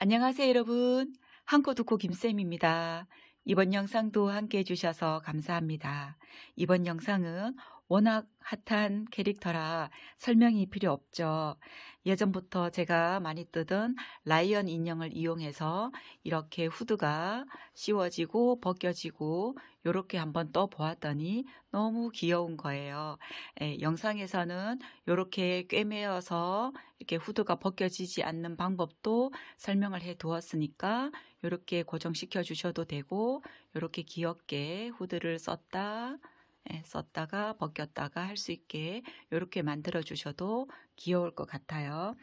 안녕하세요, 여러분. 한코 두코 김쌤입니다. 이번 영상도 함께 해주셔서 감사합니다. 이번 영상은 워낙 핫한 캐릭터라 설명이 필요 없죠. 예전부터 제가 많이 뜨던 라이언 인형을 이용해서 이렇게 후드가 씌워지고 벗겨지고 이렇게 한번 떠 보았더니 너무 귀여운 거예요. 영상에서는 이렇게 꿰매어서 이렇게 후드가 벗겨지지 않는 방법도 설명을 해 두었으니까 이렇게 고정시켜 주셔도 되고, 이렇게 귀엽게 후드를 썼다가 벗겼다가 할 수 있게 이렇게 만들어 주셔도 귀여울 것 같아요.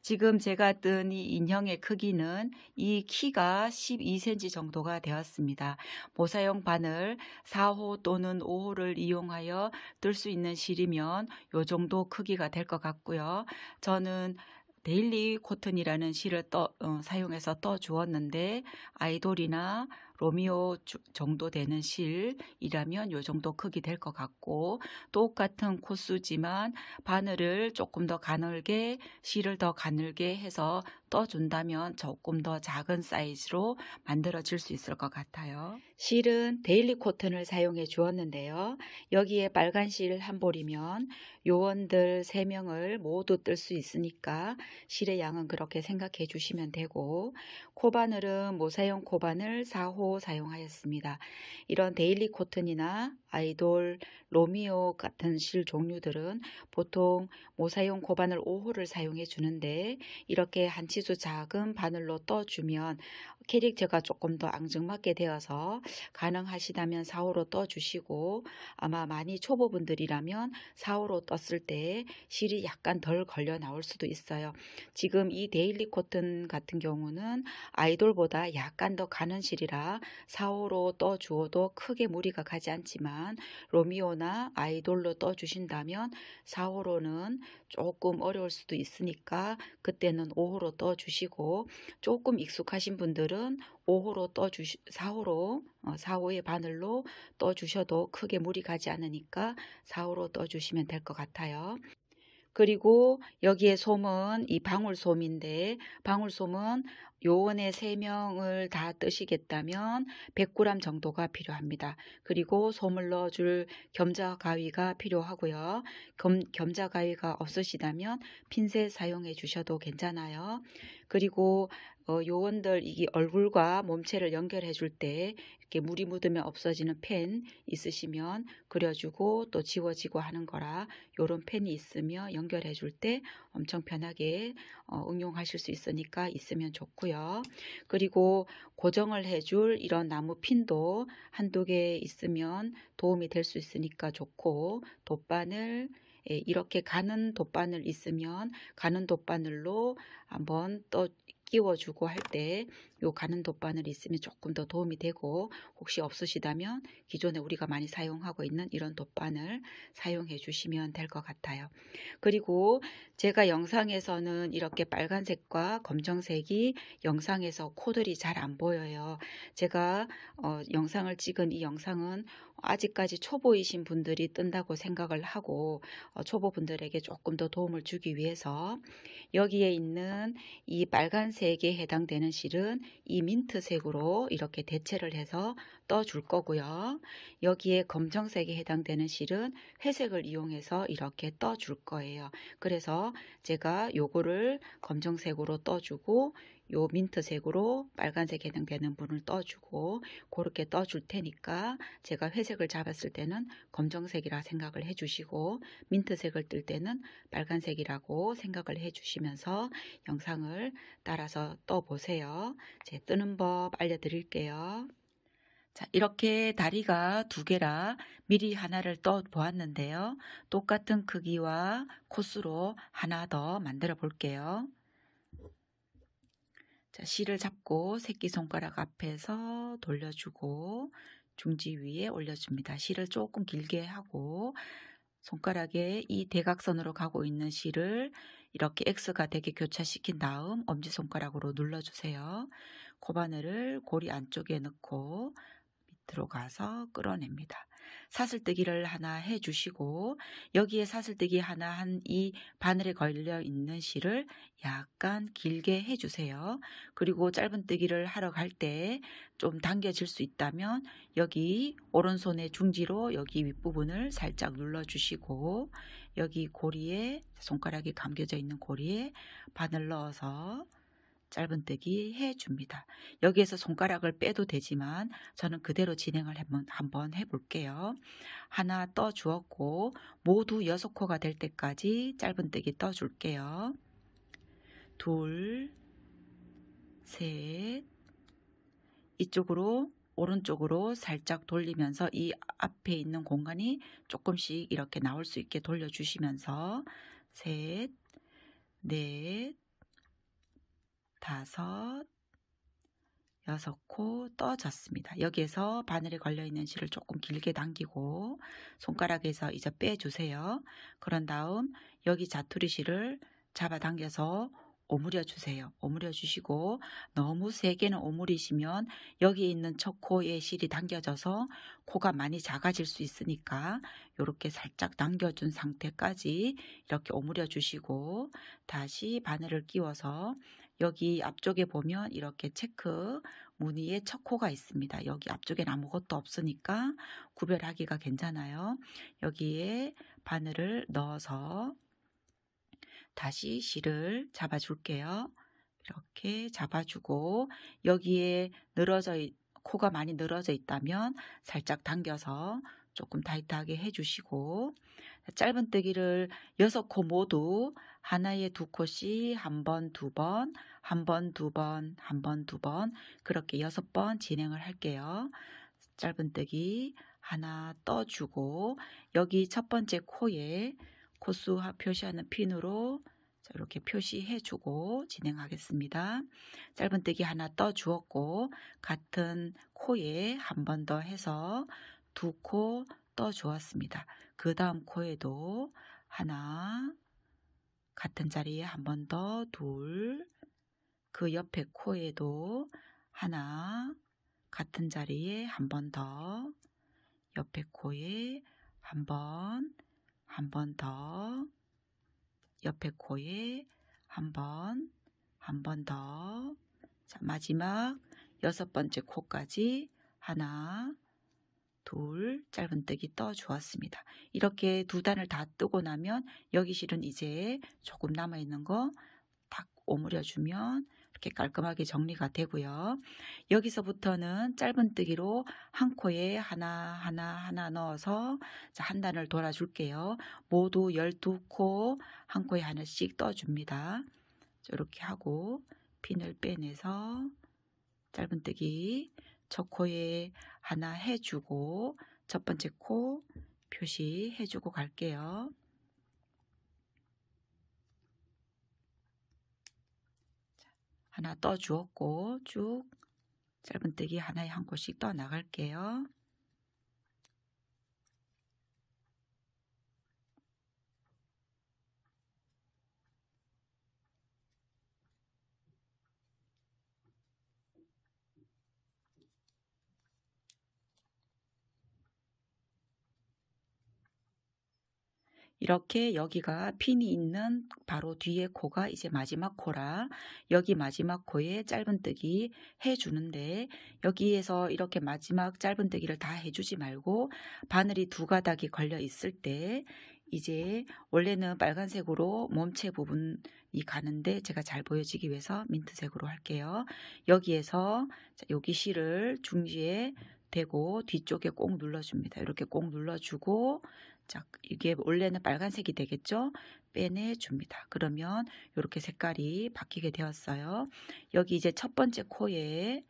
지금 제가 뜬 이 인형의 크기는 이 키가 12cm 정도가 되었습니다. 모사용 바늘 4호 또는 5호를 이용하여 뜰 수 있는 실이면 이 정도 크기가 될 것 같고요. 저는 데일리 코튼이라는 실을 사용해서 떠 주었는데, 아이돌이나 로미오 정도 되는 실이라면 이 정도 크기 될 것 같고, 똑같은 코스지만 바늘을 조금 더 가늘게, 실을 더 가늘게 해서 떠준다면 조금 더 작은 사이즈로 만들어질 수 있을 것 같아요. 실은 데일리 코튼을 사용해 주었는데요. 여기에 빨간 실 한 볼이면 요원들 3명을 모두 뜰 수 있으니까 실의 양은 그렇게 생각해 주시면 되고, 코바늘은 모사용 코바늘 4호 사용하였습니다. 이런 데일리 코튼이나 아이돌, 로미오 같은 실 종류들은 보통 모사용 코바늘 5호를 사용해 주는데, 이렇게 한 치수 작은 바늘로 떠주면 캐릭터가 조금 더 앙증맞게 되어서 가능하시다면 4호로 떠주시고, 아마 많이 초보분들이라면 4호로 떴을 때 실이 약간 덜 걸려 나올 수도 있어요. 지금 이 데일리 코튼 같은 경우는 아이돌보다 약간 더 가는 실이라 4호로 떠 주어도 크게 무리가 가지 않지만, 로미오나 아이돌로 떠 주신다면 4호로는 조금 어려울 수도 있으니까 그때는 5호로 떠 주시고, 조금 익숙하신 분들은 5호로 4호의 바늘로 떠 주셔도 크게 무리 가지 않으니까 4호로 떠 주시면 될 것 같아요. 그리고 여기에 솜은 이 방울솜인데, 방울솜은 요원의 3명을 다 뜨시겠다면 100g 정도가 필요합니다. 그리고 솜을 넣어줄 겸자 가위가 필요하고요. 겸자 가위가 없으시다면 핀셋 사용해 주셔도 괜찮아요. 그리고 요원들 이 얼굴과 몸체를 연결해 줄 때 이렇게 물이 묻으면 없어지는 펜 있으시면 그려주고 또 지워지고 하는 거라, 요런 펜이 있으면 연결해 줄 때 엄청 편하게 응용하실 수 있으니까 있으면 좋고요. 그리고 고정을 해줄 이런 나무 핀도 한두 개 있으면 도움이 될 수 있으니까 좋고, 돗바늘, 이렇게 가는 돗바늘 있으면 가는 돗바늘로 한번 또 끼워주고 할 때 요 가는 돗바늘 있으면 조금 더 도움이 되고, 혹시 없으시다면 기존에 우리가 많이 사용하고 있는 이런 돗바늘 사용해 주시면 될 것 같아요. 그리고 제가 영상에서는 이렇게 빨간색과 검정색이 영상에서 코들이 잘 안 보여요. 제가 영상을 찍은 이 영상은 아직까지 초보이신 분들이 뜬다고 생각을 하고, 초보분들에게 조금 더 도움을 주기 위해서 여기에 있는 이 빨간색에 해당되는 실은 이 민트색으로 이렇게 대체를 해서 떠줄 거고요. 여기에 검정색에 해당되는 실은 회색을 이용해서 이렇게 떠줄 거예요. 그래서 제가 요거를 검정색으로 떠주고, 요 민트색으로 빨간색에 해당되는 분을 떠주고, 그렇게 떠줄 테니까 제가 회색을 잡았을 때는 검정색이라 생각을 해주시고, 민트색을 뜰 때는 빨간색이라고 생각을 해주시면서 영상을 따라서 떠보세요. 제 뜨는 법 알려드릴게요. 자, 이렇게 다리가 2개라 미리 하나를 떠 보았는데요. 똑같은 크기와 코스로 하나 더 만들어 볼게요. 자, 실을 잡고 새끼손가락 앞에서 돌려주고 중지 위에 올려줍니다. 실을 조금 길게 하고 손가락에 이 대각선으로 가고 있는 실을 이렇게 X가 되게 교차시킨 다음 엄지손가락으로 눌러주세요. 코바늘을 고리 안쪽에 넣고 밑으로 가서 끌어냅니다. 사슬뜨기를 하나 해주시고 여기에 사슬뜨기 하나 한 이 바늘에 걸려 있는 실을 약간 길게 해주세요. 그리고 짧은뜨기를 하러 갈 때 좀 당겨질 수 있다면 여기 오른손의 중지로 여기 윗부분을 살짝 눌러주시고 여기 고리에 손가락이 감겨져 있는 고리에 바늘 넣어서 짧은뜨기 해줍니다. 여기에서 손가락을 빼도 되지만 저는 그대로 진행을 한번 해볼게요. 하나 떠 주었고 모두 6코가 될 때까지 짧은뜨기 떠 줄게요. 둘, 셋, 이쪽으로 오른쪽으로 살짝 돌리면서 이 앞에 있는 공간이 조금씩 이렇게 나올 수 있게 돌려주시면서 셋, 넷, 다섯, 6코 떠졌습니다. 여기에서 바늘에 걸려있는 실을 조금 길게 당기고 손가락에서 이제 빼주세요. 그런 다음 여기 자투리 실을 잡아당겨서 오므려 주세요. 오므려 주시고 너무 세게는 오므리시면 여기 있는 첫 코에 실이 당겨져서 코가 많이 작아질 수 있으니까 이렇게 살짝 당겨준 상태까지 이렇게 오므려 주시고 다시 바늘을 끼워서 여기 앞쪽에 보면 이렇게 체크 무늬의 첫 코가 있습니다. 여기 앞쪽엔 아무것도 없으니까 구별하기가 괜찮아요. 여기에 바늘을 넣어서 다시 실을 잡아줄게요. 이렇게 잡아주고 여기에 코가 많이 늘어져 있다면 살짝 당겨서 조금 타이트하게 해주시고 짧은뜨기를 6코 모두 하나에 2코씩 한 번, 2번, 한 번, 2번, 한 번, 2번 그렇게 6번 진행을 할게요. 짧은뜨기 하나 떠주고 여기 첫 번째 코에 코수 표시하는 핀으로 이렇게 표시해주고 진행하겠습니다. 짧은뜨기 하나 떠주었고 같은 코에 한 번 더 해서 2코 떠주었습니다. 그 다음 코에도 하나 같은 자리에 한 번 더 둘, 그 옆에 코에도 하나 같은 자리에 한 번 더, 옆에 코에 한 번 더, 옆에 코에 한 번 더. 자, 마지막 6번째 코까지 하나, 둘, 짧은뜨기 떠 주었습니다. 이렇게 2단을 다 뜨고 나면 여기 실은 이제 조금 남아있는 거 탁 오므려주면 이렇게 깔끔하게 정리가 되고요. 여기서부터는 짧은뜨기로 한 코에 하나 넣어서 한 단을 돌아줄게요. 모두 12코 한 코에 하나씩 떠줍니다. 이렇게 하고 핀을 빼내서 짧은뜨기 첫 코에 하나 해주고 첫 번째 코 표시해주고 갈게요. 하나 떠 주었고 쭉 짧은뜨기 하나에 한 코씩 떠 나갈게요. 이렇게 여기가 핀이 있는 바로 뒤에 코가 이제 마지막 코라 여기 마지막 코에 짧은뜨기 해주는데 여기에서 이렇게 마지막 짧은뜨기를 다 해주지 말고 바늘이 2가닥이 걸려 있을 때 이제 원래는 빨간색으로 몸체 부분이 가는데 제가 잘 보여지기 위해서 민트색으로 할게요. 여기에서 여기 실을 중지에 대고 뒤쪽에 꼭 눌러줍니다. 이렇게 꼭 눌러주고 자, 이게 원래는 빨간색이 되겠죠? 빼내줍니다. 그러면 이렇게 색깔이 바뀌게 되었어요. 여기 이제 첫 번째 코에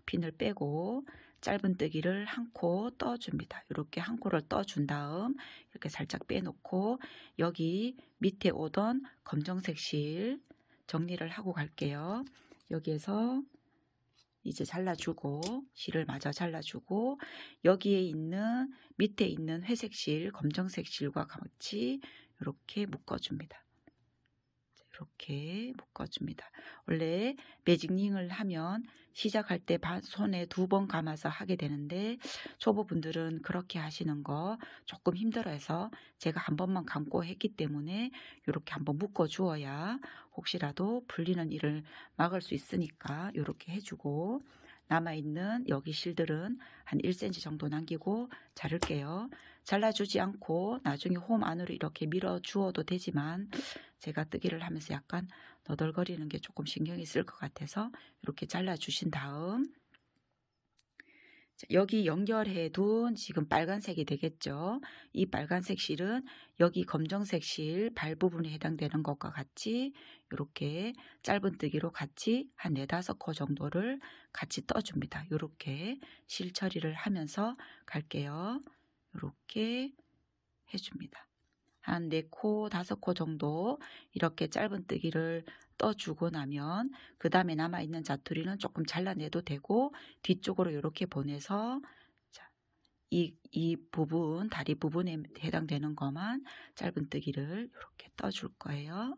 핀을 빼고 짧은뜨기를 한 코 떠줍니다. 이렇게 한 코를 떠준 다음 이렇게 살짝 빼놓고 여기 밑에 오던 검정색 실 정리를 하고 갈게요. 여기에서 이제 잘라주고 실을 마저 잘라주고 여기에 있는 밑에 있는 회색 실 검정색 실과 같이 이렇게 묶어줍니다. 이렇게 묶어줍니다. 원래 매직링을 하면 시작할 때 손에 2번 감아서 하게 되는데 초보분들은 그렇게 하시는 거 조금 힘들어해서 제가 한 번만 감고 했기 때문에 이렇게 한번 묶어 주어야 혹시라도 풀리는 일을 막을 수 있으니까 이렇게 해주고, 남아있는 여기 실들은 한 1cm 정도 남기고 자를게요. 잘라주지 않고 나중에 홈 안으로 이렇게 밀어 주어도 되지만 제가 뜨기를 하면서 약간 너덜거리는 게 조금 신경이 쓸 것 같아서 이렇게 잘라주신 다음, 여기 연결해 둔 지금 빨간색이 되겠죠. 이 빨간색 실은 여기 검정색 실 발 부분에 해당되는 것과 같이 이렇게 짧은뜨기로 같이 한 4-5코 정도를 같이 떠줍니다. 이렇게 실 처리를 하면서 갈게요. 이렇게 해줍니다. 한 4코, 5코 정도 이렇게 짧은뜨기를 떠주고 나면 그 다음에 남아있는 자투리는 조금 잘라내도 되고 뒤쪽으로 이렇게 보내서 이 부분, 다리 부분에 해당되는 것만 짧은뜨기를 이렇게 떠줄 거예요.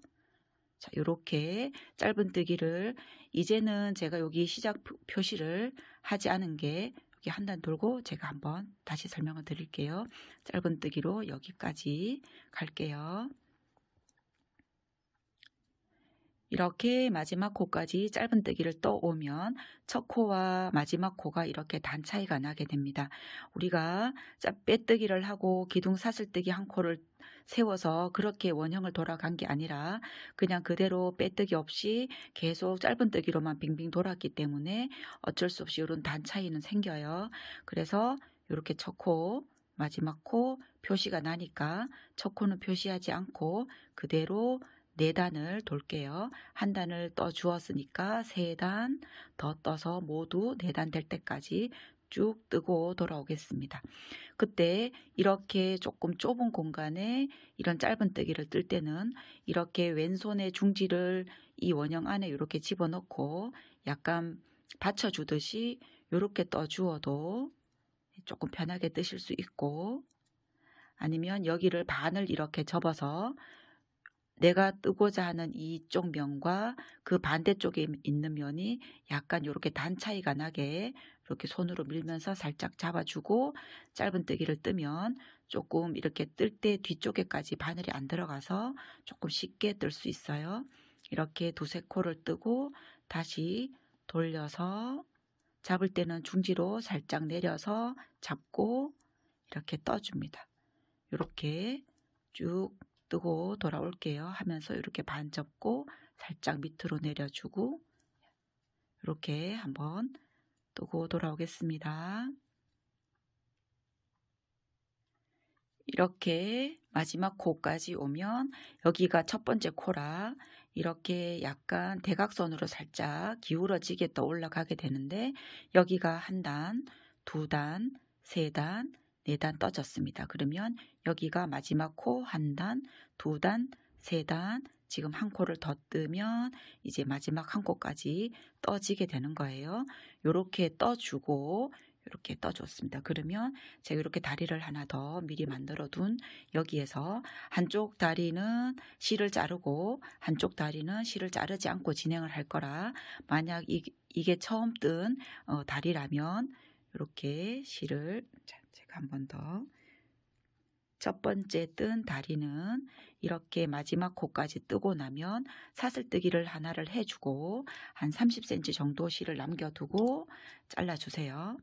자, 이렇게 짧은뜨기를 이제는 제가 여기 시작 표시를 하지 않은 게 여기 한 단 돌고 제가 한번 다시 설명을 드릴게요. 짧은뜨기로 여기까지 갈게요. 이렇게 마지막 코까지 짧은뜨기를 떠오면 첫 코와 마지막 코가 이렇게 단 차이가 나게 됩니다. 우리가 빼뜨기를 하고 기둥 사슬뜨기 한 코를 세워서 그렇게 원형을 돌아간 게 아니라 그냥 그대로 빼뜨기 없이 계속 짧은뜨기로만 빙빙 돌았기 때문에 어쩔 수 없이 이런 단 차이는 생겨요. 그래서 이렇게 첫 코, 마지막 코 표시가 나니까 첫 코는 표시하지 않고 그대로 4단을 돌게요. 한 단을 떠 주었으니까 3단 더 떠서 모두 4단 될 때까지 쭉 뜨고 돌아오겠습니다. 그때 이렇게 조금 좁은 공간에 이런 짧은뜨기를 뜰 때는 이렇게 왼손의 중지를 이 원형 안에 이렇게 집어넣고 약간 받쳐주듯이 이렇게 떠 주어도 조금 편하게 뜨실 수 있고, 아니면 여기를 반을 이렇게 접어서 내가 뜨고자 하는 이쪽 면과 그 반대쪽에 있는 면이 약간 이렇게 단 차이가 나게 이렇게 손으로 밀면서 살짝 잡아주고 짧은뜨기를 뜨면 조금 이렇게 뜰 때 뒤쪽에까지 바늘이 안 들어가서 조금 쉽게 뜰 수 있어요. 이렇게 2-3코를 뜨고 다시 돌려서 잡을 때는 중지로 살짝 내려서 잡고 이렇게 떠줍니다. 이렇게 쭉 뜨고 돌아올게요 하면서 이렇게 반 접고 살짝 밑으로 내려주고 이렇게 한번 뜨고 돌아오겠습니다. 이렇게 마지막 코까지 오면 여기가 첫 번째 코라 이렇게 약간 대각선으로 살짝 기울어지게 또 올라가게 되는데 여기가 1단, 2단, 3단, 4단 떠졌습니다. 그러면 여기가 마지막 코 1단, 2단, 3단, 지금 1코를 더 뜨면 이제 마지막 1코까지 떠지게 되는 거예요. 이렇게 떠주고 이렇게 떠줬습니다. 그러면 제가 이렇게 다리를 하나 더 미리 만들어 둔 여기에서 한쪽 다리는 실을 자르고 한쪽 다리는 실을 자르지 않고 진행을 할 거라, 만약 이게 처음 뜬 다리라면 이렇게 실을, 제가 한 번 더, 첫 번째 뜬 다리는 이렇게 마지막 코까지 뜨고 나면 사슬뜨기를 하나를 해주고 한 30cm 정도 실을 남겨두고 잘라주세요.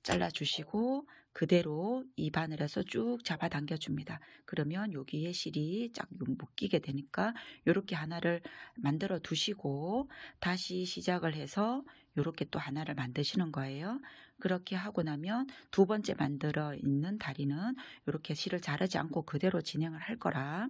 잘라주시고 그대로 이 바늘에서 쭉 잡아당겨 줍니다. 그러면 여기에 실이 쫙 묶이게 되니까 이렇게 하나를 만들어 두시고 다시 시작을 해서 이렇게 또 하나를 만드시는 거예요. 그렇게 하고 나면 2번째 만들어 있는 다리는 이렇게 실을 자르지 않고 그대로 진행을 할 거라,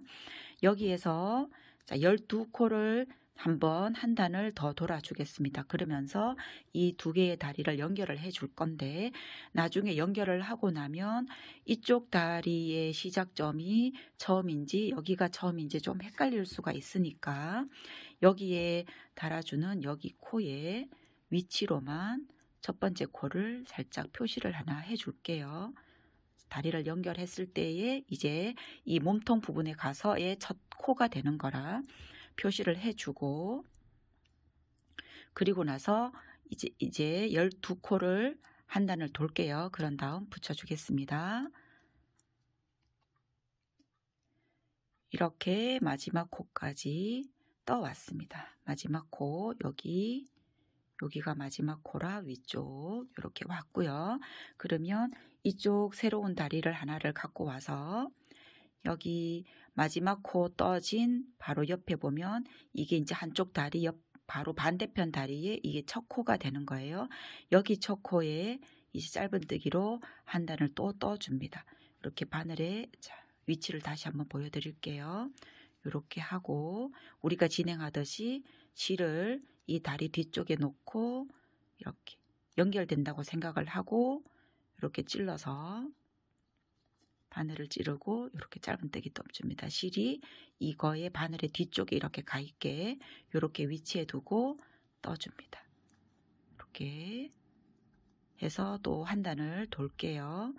여기에서 12코를 한번 한 단을 더 돌아주겠습니다. 그러면서 이 2개의 다리를 연결을 해 줄 건데 나중에 연결을 하고 나면 이쪽 다리의 시작점이 처음인지 여기가 처음인지 좀 헷갈릴 수가 있으니까 여기에 달아주는 여기 코의 위치로만 첫 번째 코를 살짝 표시를 하나 해 줄게요. 다리를 연결했을 때에 이제 이 몸통 부분에 가서의 첫 코가 되는 거라 표시를 해주고, 그리고 나서 이제 12코를 한 단을 돌게요. 그런 다음 붙여주겠습니다. 이렇게 마지막 코까지 떠왔습니다. 마지막 코 여기가 마지막 코라 위쪽 이렇게 왔고요. 그러면 이쪽 새로운 다리를 하나를 갖고 와서 여기 마지막 코 떠진 바로 옆에 보면 이게 이제 한쪽 다리 옆 바로 반대편 다리에 이게 첫 코가 되는 거예요. 여기 첫 코에 이제 짧은뜨기로 한 단을 또 떠줍니다. 이렇게 바늘에 위치를 다시 한번 보여드릴게요. 이렇게 하고 우리가 진행하듯이 실을 이 다리 뒤쪽에 놓고 이렇게 연결된다고 생각을 하고 이렇게 찔러서 바늘을 찌르고 이렇게 짧은뜨기 떠줍니다. 실이 이거의 바늘의 뒤쪽에 이렇게 가 있게 이렇게 위치해 두고 떠줍니다. 이렇게 해서 또 한 단을 돌게요.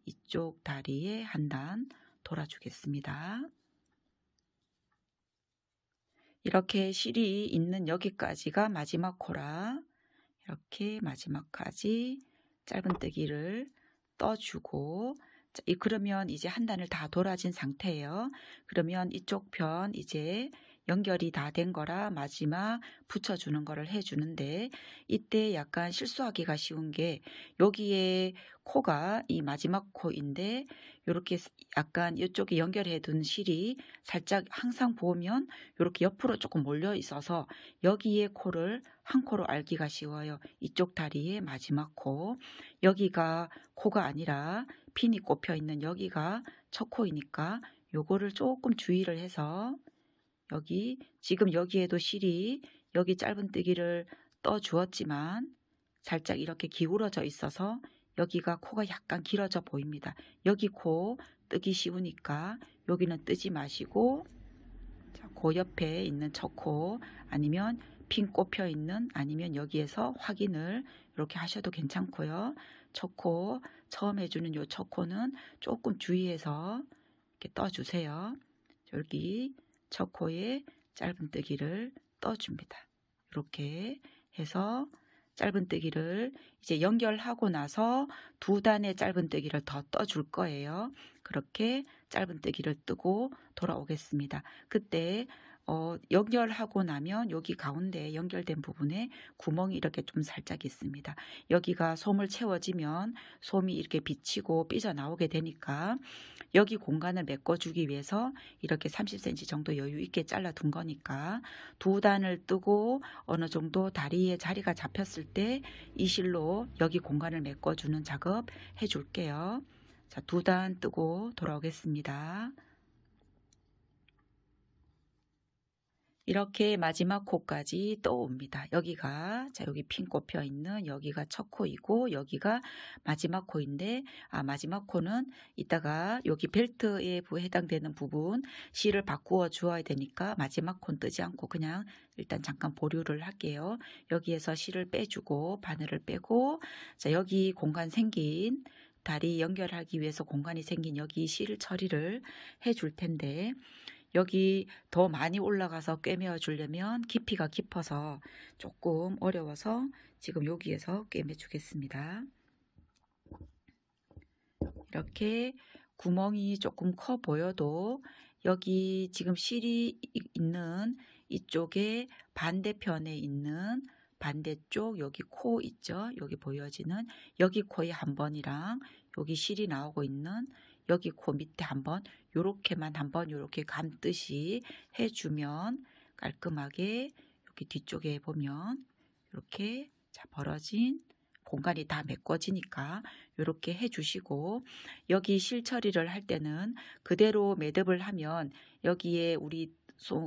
이쪽 다리에 한 단 돌아주겠습니다. 이렇게 실이 있는 여기까지가 마지막 코라 이렇게 마지막까지 짧은뜨기를 떠주고, 그러면 이제 한 단을 다 돌아진 상태예요. 그러면 이쪽 편 이제 연결이 다 된 거라 마지막 붙여주는 거를 해주는데, 이때 약간 실수하기가 쉬운 게 여기에 코가 이 마지막 코인데 이렇게 약간 이쪽에 연결해 둔 실이 살짝 항상 보면 이렇게 옆으로 조금 몰려 있어서 여기에 코를 한 코로 알기가 쉬워요. 이쪽 다리의 마지막 코, 여기가 코가 아니라 핀이 꼽혀 있는 여기가 첫 코이니까 요거를 조금 주의를 해서 여기 지금 여기에도 실이 여기 짧은뜨기를 떠 주었지만 살짝 이렇게 기울어져 있어서 여기가 코가 약간 길어져 보입니다. 여기 코 뜨기 쉬우니까 여기는 뜨지 마시고 그 옆에 있는 첫 코 아니면 핀 꼽혀 있는 아니면 여기에서 확인을 이렇게 하셔도 괜찮고요. 첫 코 처음 해주는 요 첫 코는 조금 주의해서 이렇게 떠주세요. 여기 첫 코에 짧은뜨기를 떠줍니다. 이렇게 해서 짧은뜨기를 이제 연결하고 나서 두 단의 짧은뜨기를 더 떠줄 거예요. 그렇게 짧은뜨기를 뜨고 돌아오겠습니다. 그때 연결하고 나면 여기 가운데 연결된 부분에 구멍이 이렇게 좀 살짝 있습니다. 여기가 솜을 채워지면 솜이 이렇게 비치고 삐져나오게 되니까 여기 공간을 메꿔주기 위해서 이렇게 30cm 정도 여유 있게 잘라둔 거니까 두 단을 뜨고 어느 정도 다리에 자리가 잡혔을 때 이 실로 여기 공간을 메꿔주는 작업 해줄게요. 자, 두 단 뜨고 돌아오겠습니다. 이렇게 마지막 코까지 떠옵니다. 여기가 여기 핀 꼽혀 있는 여기가 첫 코이고 여기가 마지막 코인데 마지막 코는 이따가 여기 벨트에 해당되는 부분 실을 바꾸어 주어야 되니까 마지막 코는 뜨지 않고 그냥 일단 잠깐 보류를 할게요. 여기에서 실을 빼주고 바늘을 빼고 여기 공간 생긴 다리 연결하기 위해서 공간이 생긴 여기 실 처리를 해줄 텐데, 여기 더 많이 올라가서 꿰매어 주려면 깊이가 깊어서 조금 어려워서 지금 여기에서 꿰매 주겠습니다. 이렇게 구멍이 조금 커 보여도 여기 지금 실이 있는 이쪽에 반대편에 있는 반대쪽 여기 코 있죠? 여기 보여지는 여기 코에 한 번이랑 여기 실이 나오고 있는 여기 코 밑에 한번 요렇게만 한번 요렇게 감듯이 해주면 깔끔하게 여기 뒤쪽에 보면 이렇게 벌어진 공간이 다 메꿔지니까 이렇게 해주시고, 여기 실 처리를 할 때는 그대로 매듭을 하면 여기에 우리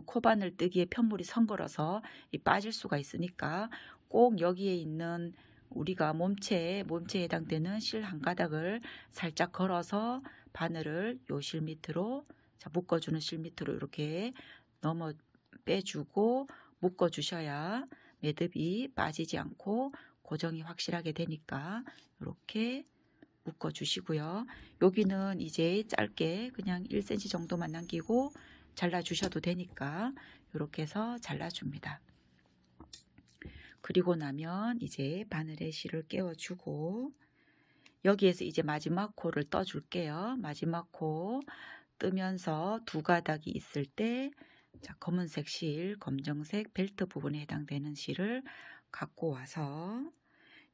코바늘 뜨기에 편물이 성걸어서 빠질 수가 있으니까 꼭 여기에 있는 우리가 몸체에 해당되는 실 한 가닥을 살짝 걸어서 바늘을 요 실 밑으로 묶어주는 실 밑으로 이렇게 넘어 빼주고 묶어주셔야 매듭이 빠지지 않고 고정이 확실하게 되니까 이렇게 묶어 주시고요. 여기는 이제 짧게 그냥 1cm 정도만 남기고 잘라 주셔도 되니까 이렇게 해서 잘라 줍니다. 그리고 나면 이제 바늘에 실을 끼워 주고 여기에서 이제 마지막 코를 떠 줄게요. 마지막 코 뜨면서 두 가닥이 있을 때 검은색 실, 검정색 벨트 부분에 해당되는 실을 갖고 와서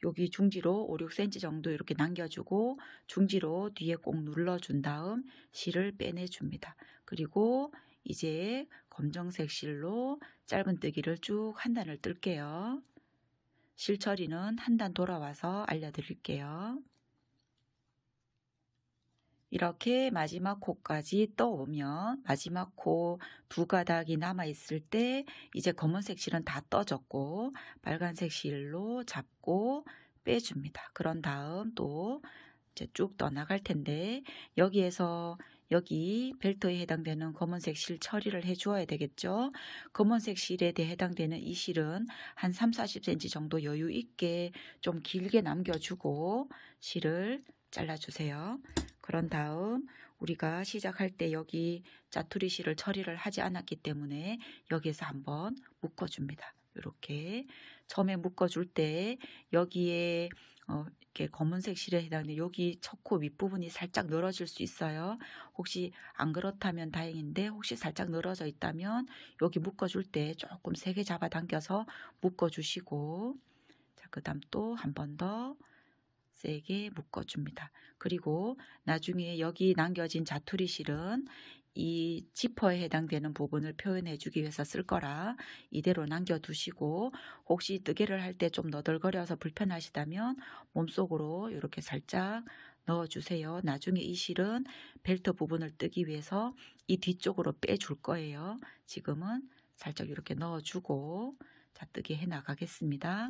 여기 중지로 5, 6cm 정도 이렇게 남겨주고 중지로 뒤에 꼭 눌러준 다음 실을 빼내줍니다. 그리고 이제 검정색 실로 짧은뜨기를 쭉 한 단을 뜰게요. 실 처리는 한 단 돌아와서 알려드릴게요. 이렇게 마지막 코까지 떠오면 마지막 코 두 가닥이 남아 있을 때 이제 검은색 실은 다 떠졌고 빨간색 실로 잡고 빼줍니다. 그런 다음 또 이제 쭉 떠나갈 텐데 여기에서 여기 벨트에 해당되는 검은색 실 처리를 해 주어야 되겠죠. 검은색 실에 대해 해당되는 이 실은 한 3, 40cm 정도 여유 있게 좀 길게 남겨주고 실을 잘라주세요. 그런 다음 우리가 시작할 때 여기 짜투리 실을 처리를 하지 않았기 때문에 여기에서 한번 묶어줍니다. 이렇게 처음에 묶어줄 때 여기에 이렇게 검은색 실에 해당되는 여기 첫 코 윗부분이 살짝 늘어질 수 있어요. 혹시 안 그렇다면 다행인데 혹시 살짝 늘어져 있다면 여기 묶어줄 때 조금 세게 잡아당겨서 묶어주시고 그 다음 또 한 번 더 세게 묶어줍니다. 그리고 나중에 여기 남겨진 자투리 실은 이 지퍼에 해당되는 부분을 표현해 주기 위해서 쓸 거라 이대로 남겨두시고 혹시 뜨개를 할 때 좀 너덜거려서 불편하시다면 몸속으로 이렇게 살짝 넣어주세요. 나중에 이 실은 벨트 부분을 뜨기 위해서 이 뒤쪽으로 빼줄 거예요. 지금은 살짝 이렇게 넣어주고 뜨게 해 나가겠습니다.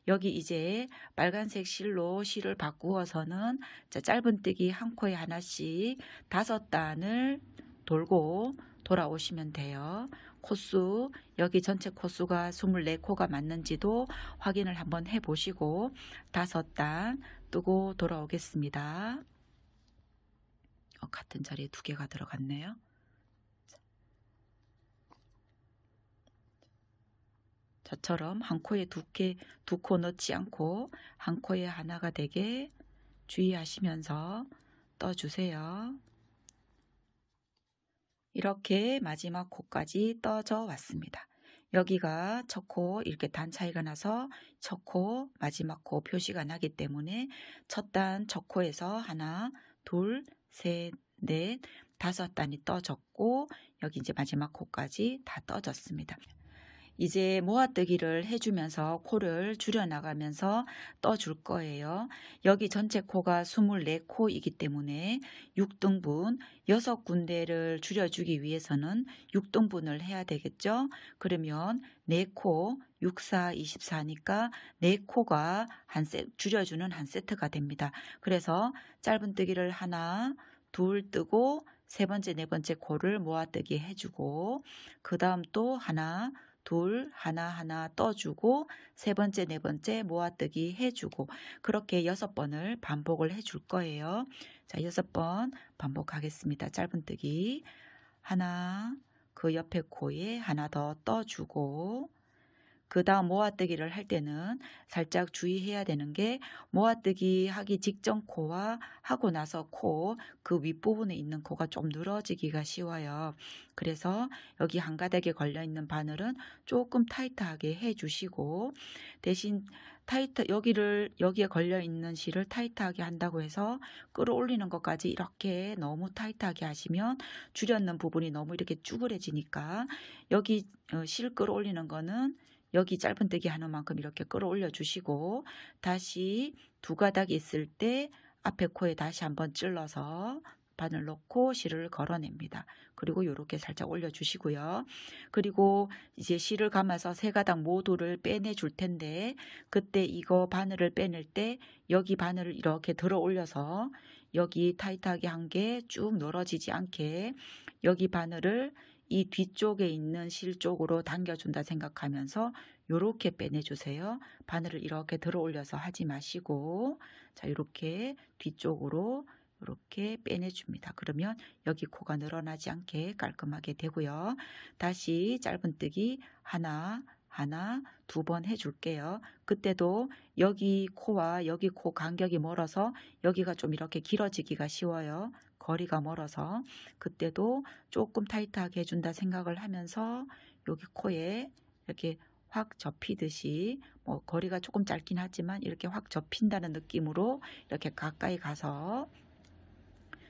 여기 이제 빨간색 실로 실을 바꾸어서는 짧은뜨기 한 코에 하나씩 5단을 돌고 돌아오시면 돼요. 코수 여기 전체 코수가 24코가 맞는지도 확인을 한번 해 보시고 5단 뜨고 돌아오겠습니다. 같은 자리에 2개가 들어갔네요. 저처럼 한 코에 두 코 넣지 않고 한 코에 하나가 되게 주의하시면서 떠주세요. 이렇게 마지막 코까지 떠져 왔습니다. 여기가 첫 코 이렇게 단 차이가 나서 첫 코, 마지막 코 표시가 나기 때문에 첫 단, 첫 코에서 하나, 둘, 셋, 넷, 5단이 떠졌고 여기 이제 마지막 코까지 다 떠졌습니다. 이제 모아뜨기를 해주면서 코를 줄여나가면서 떠줄 거예요. 여기 전체 코가 24코이기 때문에 6등분 6군데를 줄여주기 위해서는 6등분을 해야 되겠죠. 그러면 4코 6, 4, 24니까 4코가 줄여주는 한 세트가 됩니다. 그래서 짧은뜨기를 하나, 둘 뜨고 세 번째, 네 번째 코를 모아뜨기 해주고 그 다음 또 하나, 둘, 하나 떠주고 세 번째, 네 번째 모아뜨기 해주고 그렇게 6번을 반복을 해줄 거예요. 자, 6번 반복하겠습니다. 짧은뜨기 하나, 그 옆에 코에 하나 더 떠주고 그 다음 모아뜨기를 할 때는 살짝 주의해야 되는 게 모아뜨기 하기 직전 코와 하고 나서 코 그 윗부분에 있는 코가 좀 늘어지기가 쉬워요. 그래서 여기 한 가닥에 걸려있는 바늘은 조금 타이트하게 해주시고 대신 여기에 걸려있는 실을 타이트하게 한다고 해서 끌어올리는 것까지 이렇게 너무 타이트하게 하시면 줄였는 부분이 너무 이렇게 쭈그레지니까 여기 실 끌어올리는 거는 여기 짧은뜨기 하는 만큼 이렇게 끌어올려 주시고 다시 두 가닥이 있을 때 앞에 코에 다시 한번 찔러서 바늘 넣고 실을 걸어냅니다. 그리고 이렇게 살짝 올려 주시고요. 그리고 이제 실을 감아서 세 가닥 모두를 빼내 줄 텐데 그때 이거 바늘을 빼낼 때 여기 바늘을 이렇게 들어 올려서 여기 타이트하게 한 게 쭉 늘어지지 않게 여기 바늘을 이 뒤쪽에 있는 실 쪽으로 당겨준다 생각하면서 요렇게 빼내주세요. 바늘을 이렇게 들어 올려서 하지 마시고, 자, 요렇게 뒤쪽으로 이렇게 빼내줍니다. 그러면 여기 코가 늘어나지 않게 깔끔하게 되고요. 다시 짧은뜨기 하나, 하나, 2번 해줄게요. 그때도 여기 코와 여기 코 간격이 멀어서 여기가 좀 이렇게 길어지기가 쉬워요. 거리가 멀어서. 그때도 조금 타이트하게 해준다 생각을 하면서 여기 코에 이렇게 확 접히듯이, 뭐 거리가 조금 짧긴 하지만 이렇게 확 접힌다는 느낌으로 이렇게 가까이 가서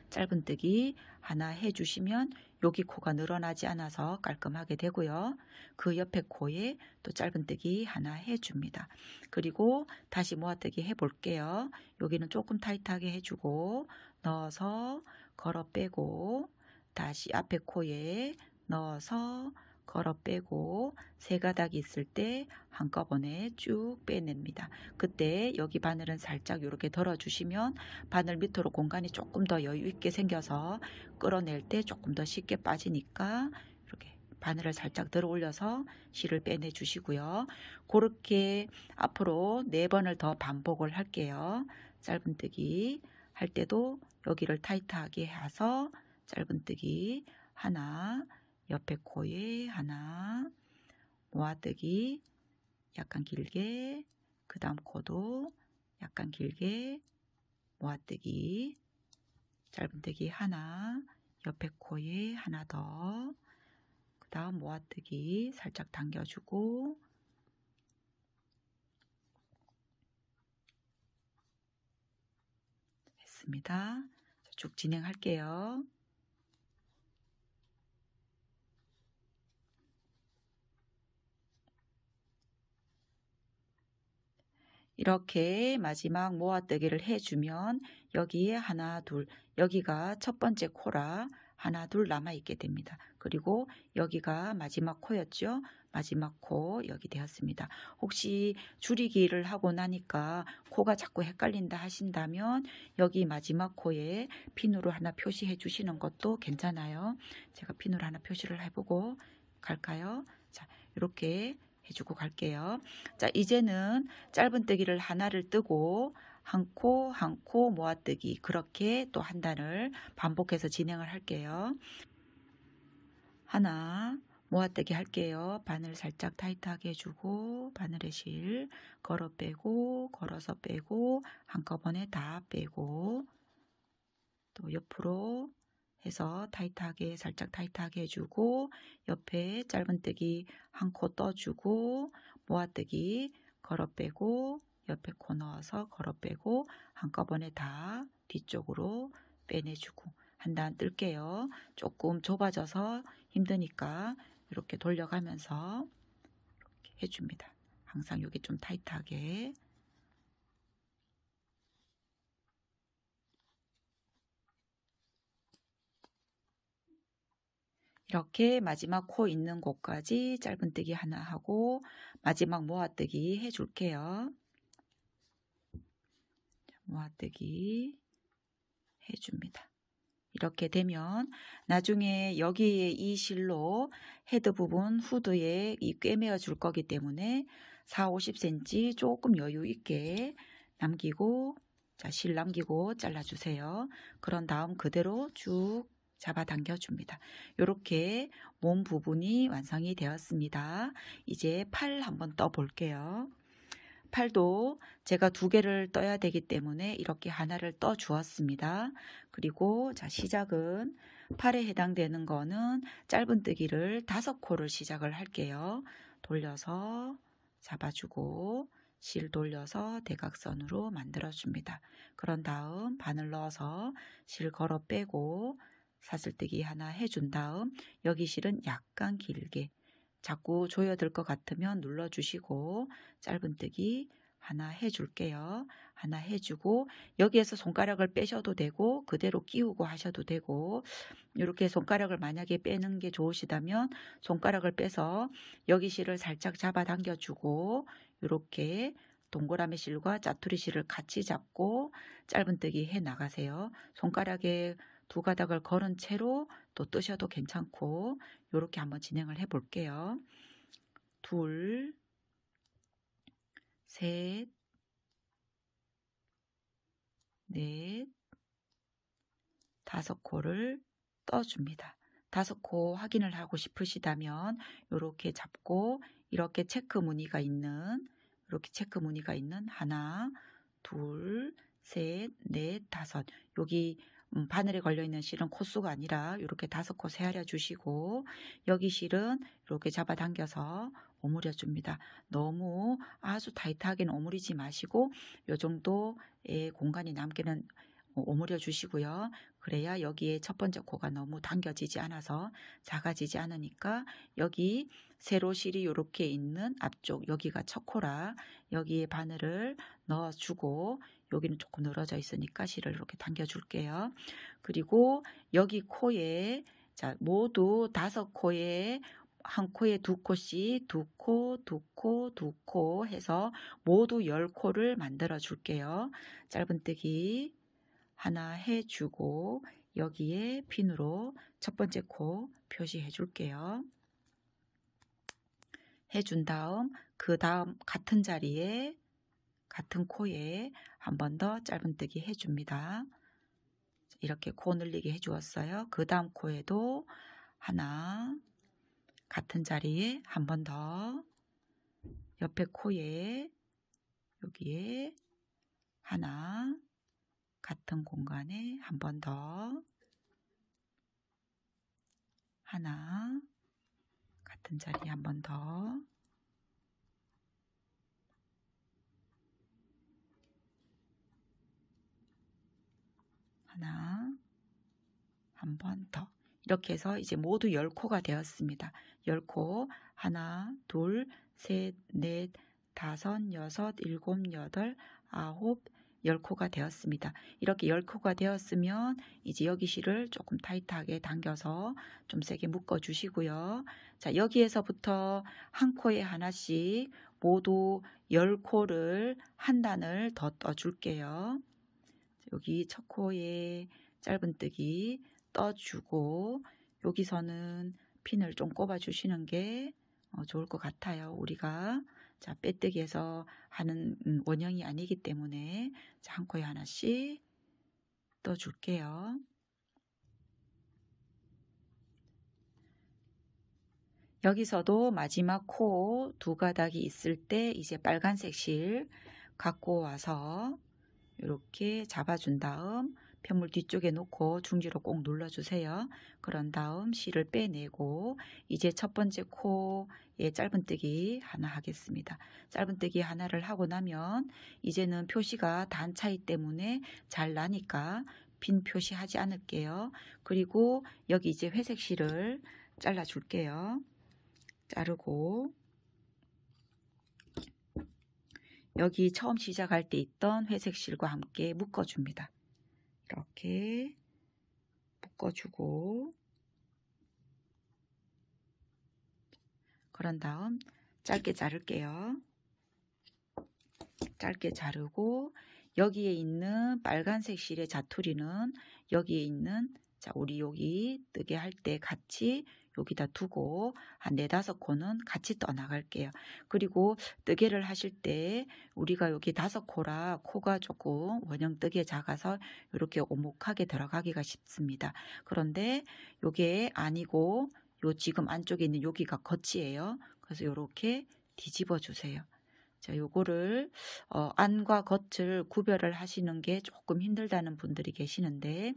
짧은뜨기 하나 해주시면 여기 코가 늘어나지 않아서 깔끔하게 되고요. 그 옆에 코에 또 짧은뜨기 하나 해줍니다. 그리고 다시 모아뜨기 해볼게요. 여기는 조금 타이트하게 해주고 넣어서 걸어 빼고, 다시 앞에 코에 넣어서 걸어 빼고, 세 가닥이 있을 때 한꺼번에 쭉 빼냅니다. 그때 여기 바늘은 살짝 이렇게 덜어주시면 바늘 밑으로 공간이 조금 더 여유 있게 생겨서 끌어낼 때 조금 더 쉽게 빠지니까 이렇게 바늘을 살짝 들어 올려서 실을 빼내 주시고요. 그렇게 앞으로 4번을 더 반복을 할게요. 짧은뜨기 할 때도 여기를 타이트하게 해서 짧은뜨기 하나, 옆에 코에 하나, 모아뜨기 약간 길게, 그 다음 코도 약간 길게, 모아뜨기, 짧은뜨기 하나, 옆에 코에 하나 더, 그 다음 모아뜨기 살짝 당겨주고, 했습니다. 쭉 진행할게요. 이렇게 마지막 모아뜨기를 해주면 여기에 하나, 둘, 여기가 첫 번째 코라 하나, 둘 남아있게 됩니다. 그리고 여기가 마지막 코였죠. 마지막 코 여기 되었습니다. 혹시 줄이기를 하고 나니까 코가 자꾸 헷갈린다 하신다면 여기 마지막 코에 핀으로 하나 표시해 주시는 것도 괜찮아요. 제가 핀으로 하나 표시를 해보고 갈까요? 자, 이렇게 해주고 갈게요. 자, 이제는 짧은뜨기를 하나를 뜨고 한 코 한 코 모아뜨기, 그렇게 또 한 단을 반복해서 진행을 할게요. 하나 모아뜨기 할게요. 바늘 살짝 타이트하게 해주고 바늘에 실 걸어 빼고 걸어서 빼고 한꺼번에 다 빼고, 또 옆으로 해서 타이트하게 살짝 타이트하게 해주고 옆에 짧은뜨기 한 코 떠주고 모아뜨기 걸어 빼고 옆에 코 넣어서 걸어 빼고 한꺼번에 다 뒤쪽으로 빼내주고 한 단 뜰게요. 조금 좁아져서 힘드니까 이렇게 돌려가면서 이렇게 해줍니다. 항상 여기 좀 타이트하게. 이렇게 마지막 코 있는 곳까지 짧은뜨기 하나 하고 마지막 모아뜨기 해줄게요. 모아뜨기 해줍니다. 이렇게 되면 나중에 여기에 이 실로 헤드 부분 후드에 이 꿰매어 줄 거기 때문에 4, 50cm 조금 여유 있게 남기고, 자, 실 남기고 잘라주세요. 그런 다음 그대로 쭉 잡아당겨 줍니다. 이렇게 몸 부분이 완성이 되었습니다. 이제 팔 한번 떠 볼게요. 팔도 제가 2개를 떠야 되기 때문에 이렇게 하나를 떠 주었습니다. 그리고 자, 시작은 팔에 해당되는 거는 짧은뜨기를 5코를 시작을 할게요. 돌려서 잡아주고 실 돌려서 대각선으로 만들어 줍니다. 그런 다음 바늘 넣어서 실 걸어 빼고 사슬뜨기 하나 해준 다음 여기 실은 약간 길게, 자꾸 조여들 것 같으면 눌러주시고 짧은뜨기 하나 해줄게요. 하나 해주고 여기에서 손가락을 빼셔도 되고 그대로 끼우고 하셔도 되고, 이렇게 손가락을 만약에 빼는 게 좋으시다면 손가락을 빼서 여기 실을 살짝 잡아 당겨주고 이렇게 동그라미 실과 짜투리 실을 같이 잡고 짧은뜨기 해 나가세요. 손가락에 2가닥을 걸은 채로 또 뜨셔도 괜찮고, 이렇게 한번 진행을 해 볼게요. 둘, 셋, 넷, 5코를 떠줍니다. 5코 확인을 하고 싶으시다면 이렇게 잡고 이렇게 체크 무늬가 있는 하나, 둘, 셋, 넷, 5. 여기 바늘에 걸려있는 실은 코수가 아니라 이렇게 5코 세하려 주시고 여기 실은 이렇게 잡아당겨서 오므려 줍니다. 너무 아주 타이트하게는 오므리지 마시고 이 정도의 공간이 남게는 오므려 주시고요. 그래야 여기에 첫 번째 코가 너무 당겨지지 않아서 작아지지 않으니까 여기 세로 실이 이렇게 있는 앞쪽 여기가 첫 코라 여기에 바늘을 넣어주고 여기는 조금 늘어져 있으니까 실을 이렇게 당겨 줄게요. 그리고 여기 코에 자 모두 5코에 한 코에 2코씩 2코, 2코, 2코 해서 모두 10코를 만들어 줄게요. 짧은뜨기 하나 해주고 여기에 핀으로 첫 번째 코 표시해 줄게요. 해준 다음 그 다음 같은 자리에 같은 코에 한 번 더 짧은뜨기 해줍니다. 이렇게 코 늘리게 해주었어요. 그 다음 코에도 하나 같은 자리에 한 번 더 옆에 코에 여기에 하나 같은 공간에 한 번 더 하나 같은 자리에 한 번 더 하나 한 번 더 이렇게 해서 이제 모두 10코가 되었습니다. 10코 하나 둘 셋 넷 다섯 여섯 일곱 여덟 아홉 10코가 되었습니다. 이렇게 10코가 되었으면 이제 여기 실을 조금 타이트하게 당겨서 좀 세게 묶어 주시고요. 자 여기에서부터 한 코에 하나씩 모두 10코를 한 단을 더 떠 줄게요. 여기 첫 코에 짧은뜨기 떠주고 여기서는 핀을 좀 꼽아 주시는 게 좋을 것 같아요. 우리가 자 빼뜨기에서 하는 원형이 아니기 때문에 자, 한 코에 하나씩 떠줄게요. 여기서도 마지막 코 2가닥이 있을 때 이제 빨간색 실 갖고 와서 이렇게 잡아준 다음 편물 뒤쪽에 놓고 중지로 꼭 눌러주세요. 그런 다음 실을 빼내고 이제 첫 번째 코에 짧은뜨기 하나 하겠습니다. 짧은뜨기 하나를 하고 나면 이제는 표시가 단 차이 때문에 잘 나니까 빈 표시하지 않을게요. 그리고 여기 이제 회색 실을 잘라 줄게요. 자르고 여기 처음 시작할 때 있던 회색 실과 함께 묶어줍니다. 이렇게 묶어주고 그런 다음 짧게 자를게요. 짧게 자르고 여기에 있는 빨간색 실의 자투리는 여기에 있는 자 우리 여기 뜨게 할 때 같이 여기다 두고 한 4-5코는 같이 떠나갈게요. 그리고 뜨개를 하실 때 우리가 여기 5코라 코가 조금 원형 뜨개 작아서 이렇게 오목하게 들어가기가 쉽습니다. 그런데 이게 아니고 요 지금 안쪽에 있는 여기가 겉이에요. 그래서 이렇게 뒤집어 주세요. 자, 요거를 안과 겉을 구별을 하시는 게 조금 힘들다는 분들이 계시는데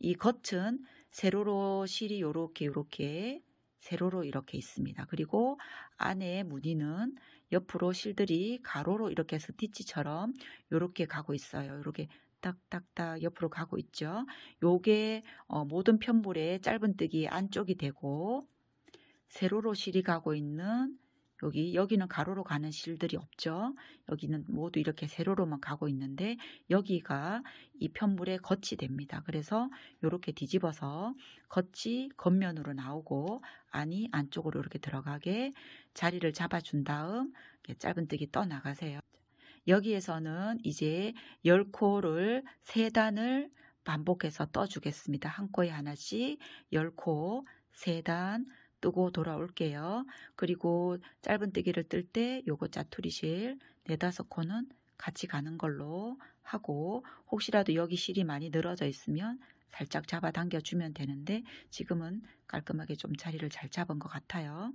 이 겉은 세로로 실이 요렇게 세로로 이렇게 있습니다. 그리고 안에 무늬는 옆으로 실들이 가로로 이렇게 스티치처럼 요렇게 가고 있어요. 요렇게 딱딱딱 옆으로 가고 있죠. 요게 모든 편물의 짧은뜨기 안쪽이 되고 세로로 실이 가고 있는 여기는 가로로 가는 실들이 없죠. 여기는 모두 이렇게 세로로만 가고 있는데 여기가 이 편물의 겉이 됩니다. 그래서 이렇게 뒤집어서 겉이 겉면으로 나오고 안이 안쪽으로 이렇게 들어가게 자리를 잡아준 다음 짧은뜨기 떠나가세요. 여기에서는 이제 10코를 3단을 반복해서 떠주겠습니다. 한 코에 하나씩 10코 3단 뜨고 돌아올게요. 그리고 짧은뜨기를 뜰 때 요거 짜투리 실 4-5코는 같이 가는 걸로 하고, 혹시라도 여기 실이 많이 늘어져 있으면 살짝 잡아당겨 주면 되는데 지금은 깔끔하게 좀 자리를 잘 잡은 것 같아요.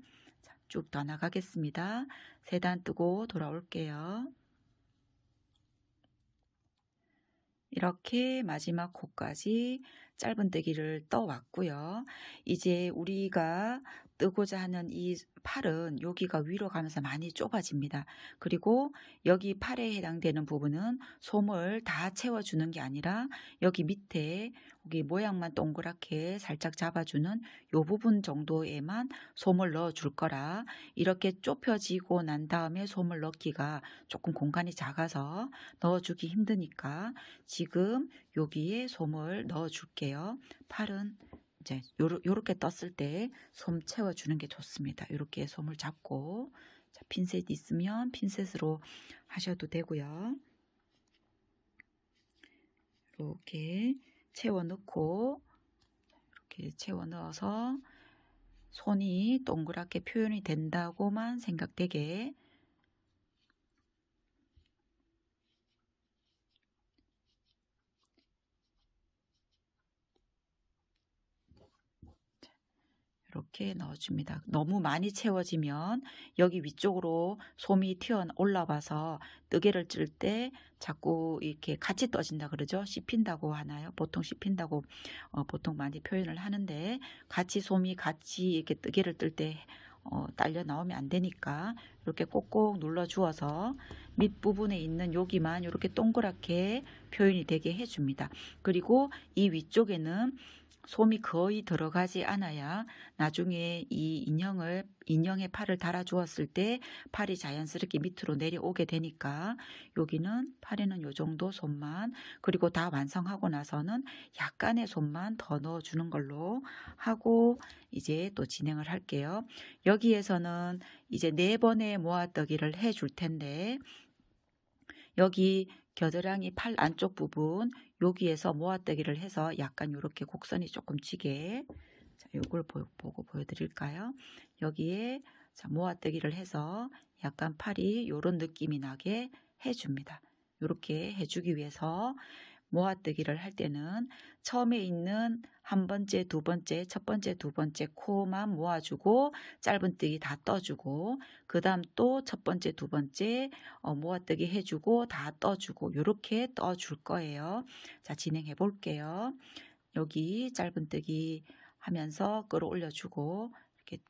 쭉 더 나가겠습니다. 3단 뜨고 돌아올게요. 이렇게 마지막 코까지 짧은뜨기를 떠왔고요. 이제 우리가 뜨고자 하는 이 팔은 여기가 위로 가면서 많이 좁아집니다. 그리고 여기 팔에 해당되는 부분은 솜을 다 채워주는 게 아니라 여기 밑에 여기 모양만 동그랗게 살짝 잡아주는 이 부분 정도에만 솜을 넣어줄 거라, 이렇게 좁혀지고 난 다음에 솜을 넣기가 조금 공간이 작아서 넣어주기 힘드니까 지금 여기에 솜을 넣어 줄게요. 팔은 이제 요렇게 떴을 때 솜 채워주는 게 좋습니다. 이렇게 솜을 잡고, 자, 핀셋 있으면 핀셋으로 하셔도 되고요. 이렇게 채워 넣고, 이렇게 채워 넣어서 손이 동그랗게 표현이 된다고만 생각되게 이렇게 넣어줍니다. 너무 많이 채워지면 여기 위쪽으로 솜이 튀어 올라와서 뜨개를 찔 때 자꾸 이렇게 같이 떠진다 그러죠. 씹힌다고 하나요? 보통 씹힌다고 보통 많이 표현을 하는데, 같이 솜이 같이 이렇게 뜨개를 뜰 때 딸려 나오면 안 되니까 이렇게 꼭꼭 눌러 주어서 밑부분에 있는 여기만 이렇게 동그랗게 표현이 되게 해줍니다. 그리고 이 위쪽에는 솜이 거의 들어가지 않아야 나중에 이 인형의 팔을 달아 주었을 때 팔이 자연스럽게 밑으로 내려오게 되니까 여기는 팔에는 요 정도 솜만, 그리고 다 완성하고 나서는 약간의 솜만 더 넣어 주는 걸로 하고 이제 또 진행을 할게요. 여기에서는 이제 4번의 모아떠기를 해 줄 텐데, 여기 겨드랑이 팔 안쪽 부분 여기에서 모아뜨기를 해서 약간 이렇게 곡선이 조금 지게, 자, 요걸 보고 보여드릴까요? 여기에 자, 모아뜨기를 해서 약간 팔이 요런 느낌이 나게 해줍니다. 이렇게 해주기 위해서 모아뜨기를 할 때는 처음에 있는 한 번째, 두 번째, 첫 번째, 두 번째 코만 모아주고 짧은뜨기 다 떠주고, 그 다음 또 첫 번째, 두 번째 모아뜨기 해주고 다 떠주고, 이렇게 떠줄 거예요. 자, 진행해 볼게요. 여기 짧은뜨기 하면서 끌어올려주고 이렇게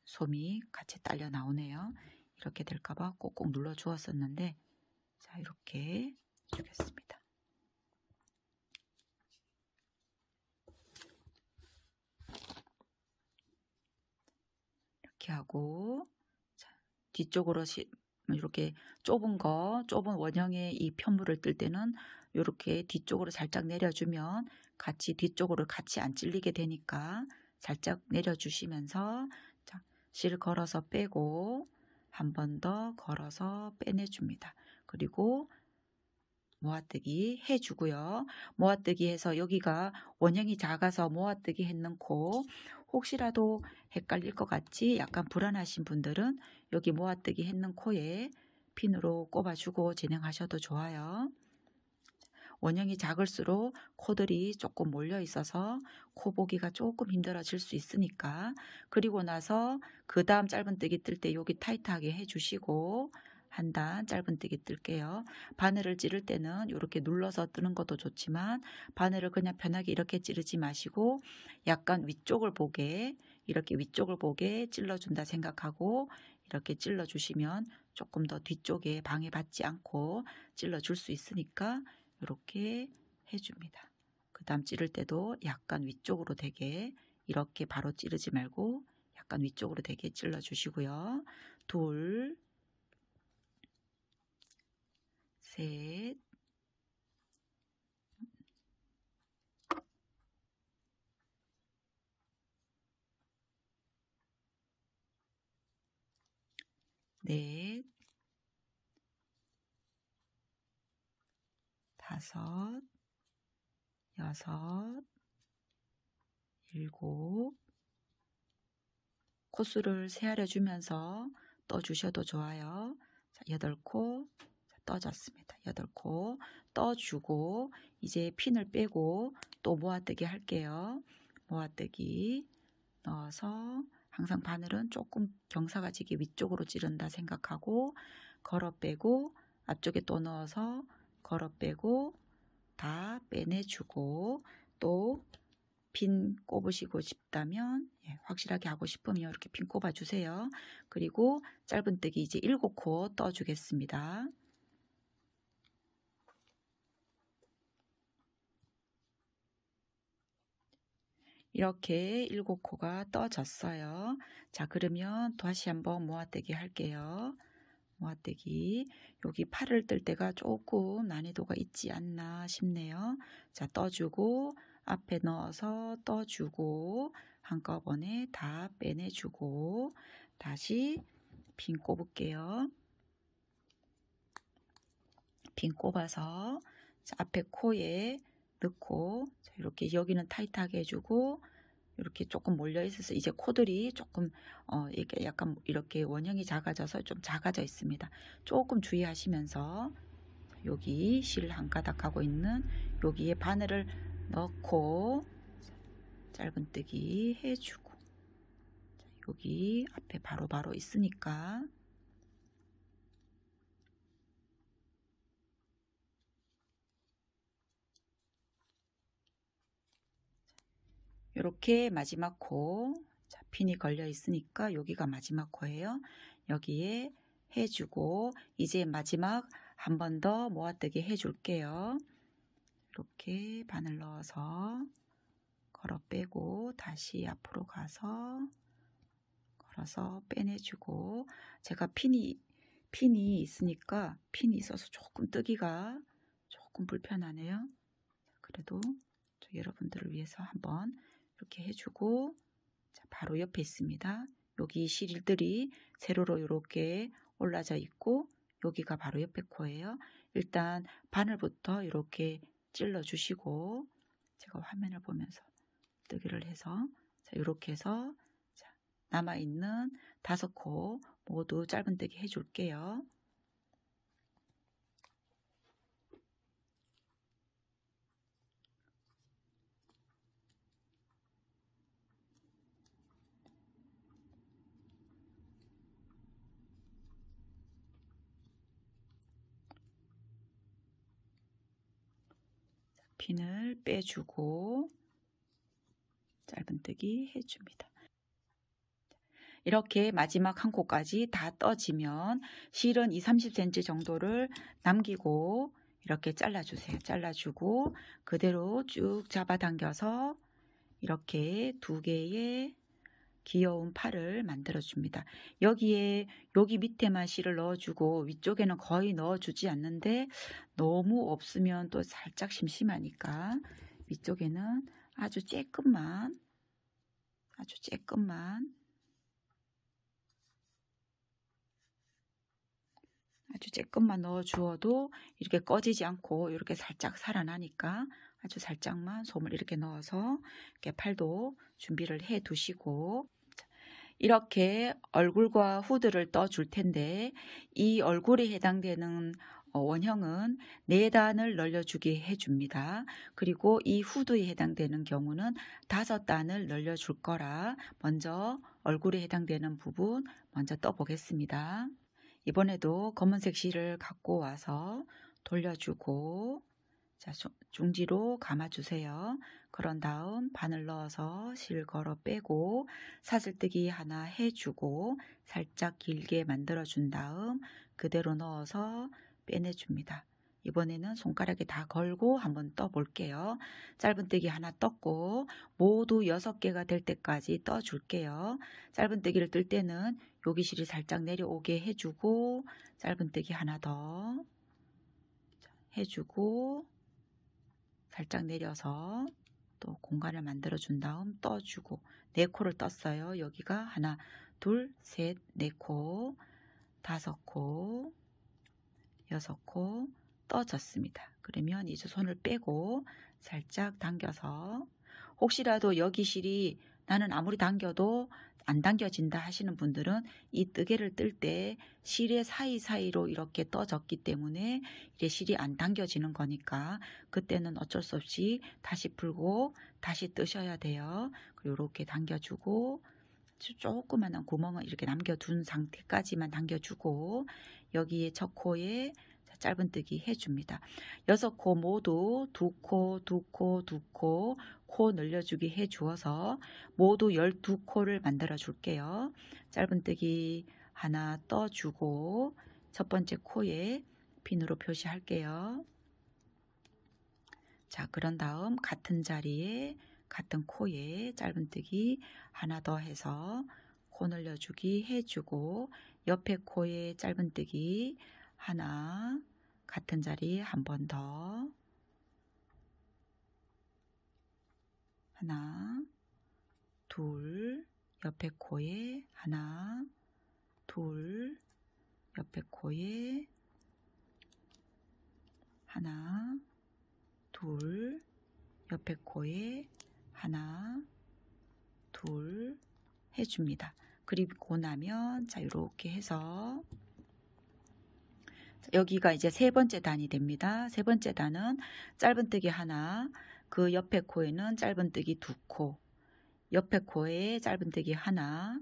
솜이 같이 딸려 나오네요. 이렇게 될까봐 꼭꼭 눌러 주었었는데, 자, 이렇게 주겠습니다. 이렇게 하고, 자, 뒤쪽으로 이렇게 좁은 원형의 이 편물을 뜰 때는 이렇게 뒤쪽으로 살짝 내려주면 같이 뒤쪽으로 같이 안 찔리게 되니까 살짝 내려주시면서, 자, 실 걸어서 빼고 한 번 더 걸어서 빼내줍니다. 그리고 모아뜨기 해주고요. 모아뜨기 해서 여기가 원형이 작아서 모아뜨기 했는 코, 혹시라도 헷갈릴 것 같이 약간 불안하신 분들은 여기 모아뜨기 했는 코에 핀으로 꼽아주고 진행하셔도 좋아요. 원형이 작을수록 코들이 조금 몰려 있어서 코 보기가 조금 힘들어질 수 있으니까, 그리고 나서 그 다음 짧은뜨기 뜰 때 여기 타이트하게 해주시고 한 단 짧은뜨기 뜰게요. 바늘을 찌를 때는 이렇게 눌러서 뜨는 것도 좋지만 바늘을 그냥 편하게 이렇게 찌르지 마시고 약간 위쪽을 보게, 이렇게 위쪽을 보게 찔러준다 생각하고 이렇게 찔러주시면 조금 더 뒤쪽에 방해받지 않고 찔러줄 수 있으니까 이렇게 해줍니다. 그 다음 찌를 때도 약간 위쪽으로 되게 이렇게 바로 찌르지 말고 약간 위쪽으로 되게 찔러 주시고요. 둘, 셋, 넷, 다섯, 여섯, 일곱. 코수를 세아려 주면서 떠주셔도 좋아요. 8코 떠졌습니다. 8코 떠주고 이제 핀을 빼고 또 모아뜨기 할게요. 모아뜨기 넣어서 항상 바늘은 조금 경사가 지게 위쪽으로 찌른다 생각하고 걸어 빼고 앞쪽에 또 넣어서 걸어 빼고 다 빼내주고 또 핀 꼽으시고 싶다면 확실하게 하고 싶으면 이렇게 핀 꼽아 주세요. 그리고 짧은뜨기 이제 7코 떠 주겠습니다. 이렇게 7코가 떠졌어요. 자, 그러면 다시 한번 모아뜨기 할게요. 모아뜨기 여기 팔을 뜰 때가 조금 난이도가 있지 않나 싶네요. 자, 떠주고 앞에 넣어서 떠주고 한꺼번에 다 빼내주고 다시 핀 꼽을게요. 핀 꼽아서 자, 앞에 코에 넣고 자, 이렇게 여기는 타이트하게 해주고 이렇게 조금 몰려 있어서 이제 코들이 조금 이게 약간 이렇게 원형이 작아져서 좀 작아져 있습니다. 조금 주의하시면서 여기 실 한 가닥 하고 있는 여기에 바늘을 넣고 짧은뜨기 해주고 여기 앞에 바로 있으니까 이렇게 마지막 코 자, 핀이 걸려 있으니까 여기가 마지막 코예요. 여기에 해주고 이제 마지막 한 번 더 모아뜨기 해줄게요. 이렇게 바늘 넣어서 걸어 빼고 다시 앞으로 가서 걸어서 빼내주고 제가 핀이 있으니까 핀이 있어서 조금 뜨기가 조금 불편하네요. 그래도 여러분들을 위해서 한번 이렇게 해주고 자, 바로 옆에 있습니다. 여기 실들이 세로로 이렇게 올라져 있고 여기가 바로 옆에 코예요. 일단 바늘부터 이렇게 찔러 주시고 제가 화면을 보면서 뜨기를 해서 자, 이렇게 해서 자, 남아있는 5코 모두 짧은뜨기 해줄게요. 핀을 빼주고 짧은뜨기 해줍니다. 이렇게 마지막 한 코까지 다 떠지면 실은 20-30cm 정도를 남기고 이렇게 잘라주세요. 잘라주고 그대로 쭉 잡아당겨서 이렇게 2개의 귀여운 팔을 만들어줍니다. 여기 밑에만 실을 넣어주고 위쪽에는 거의 넣어주지 않는데 너무 없으면 또 살짝 심심하니까 위쪽에는 아주 조금만 넣어 주어도 이렇게 꺼지지 않고 이렇게 살짝 살아나니까 아주 살짝만 솜을 이렇게 넣어서 이렇게 팔도 준비를 해 두시고 이렇게 얼굴과 후드를 떠 줄 텐데 이 얼굴에 해당되는 원형은 4단을 늘려주게 해줍니다. 그리고 이 후드에 해당되는 경우는 5단을 늘려줄 거라 먼저 얼굴에 해당되는 부분 먼저 떠 보겠습니다. 이번에도 검은색 실을 갖고 와서 돌려주고 자, 중지로 감아주세요. 그런 다음 바늘 넣어서 실 걸어 빼고 사슬뜨기 하나 해주고 살짝 길게 만들어준 다음 그대로 넣어서 빼내줍니다. 이번에는 손가락에 다 걸고 한번 떠볼게요. 짧은뜨기 하나 떴고 모두 6개가 될 때까지 떠줄게요. 짧은뜨기를 뜰 때는 여기 실이 살짝 내려오게 해주고 짧은뜨기 하나 더 해주고 살짝 내려서 또 공간을 만들어 준 다음 떠주고 4코를 떴어요. 여기가 하나, 둘, 셋, 4코, 5코, 6코 떠졌습니다. 그러면 이제 손을 빼고 살짝 당겨서 혹시라도 여기 실이 나는 아무리 당겨도 안 당겨진다 하시는 분들은 이 뜨개를 뜰 때 실의 사이사이로 이렇게 떠졌기 때문에 이게 실이 안 당겨지는 거니까 그때는 어쩔 수 없이 다시 풀고 다시 뜨셔야 돼요. 그리고 이렇게 당겨주고 조그만한 구멍을 이렇게 남겨둔 상태까지만 당겨주고 여기에 첫 코에 짧은뜨기 해줍니다. 6코 모두 2코, 2코, 2코 코 늘려주기 해주어서 모두 12코를 만들어 줄게요. 짧은뜨기 하나 떠주고 첫 번째 코에 핀으로 표시할게요. 자, 그런 다음 같은 자리에 같은 코에 짧은뜨기 하나 더 해서 코 늘려주기 해주고 옆에 코에 짧은뜨기 하나 같은 자리에 한 번 더 하나 둘 옆에 코에 하나 둘 옆에 코에 하나 둘 옆에 코에 하나 둘 해줍니다. 그리고 나면 자 이렇게 해서 여기가 이제 세 번째 단이 됩니다. 세 번째 단은 짧은뜨기 하나, 그 옆에 코에는 짧은뜨기 2코, 옆에 코에 짧은뜨기 하나,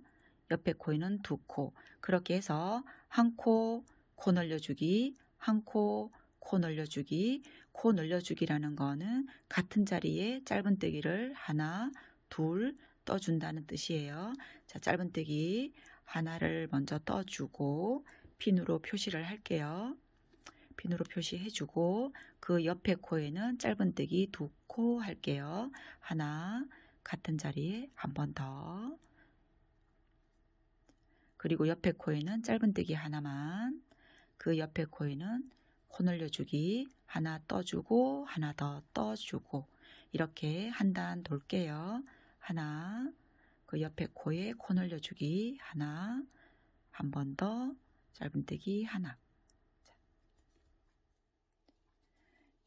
옆에 코에는 2코, 그렇게 해서 한 코, 코 늘려주기, 한 코, 코 늘려주기, 코 늘려주기라는 거는 같은 자리에 짧은뜨기를 하나, 둘 떠준다는 뜻이에요. 자, 짧은뜨기 하나를 먼저 떠주고 핀으로 표시를 할게요. 핀으로 표시해주고 그 옆에 코에는 짧은뜨기 2코 할게요. 하나 같은 자리에 한 번 더. 그리고 옆에 코에는 짧은뜨기 하나만. 그 옆에 코에는 코 늘려주기 하나 떠주고 하나 더 떠주고 이렇게 한 단 돌게요. 하나 그 옆에 코에 코 늘려주기 하나 한 번 더 짧은뜨기 하나.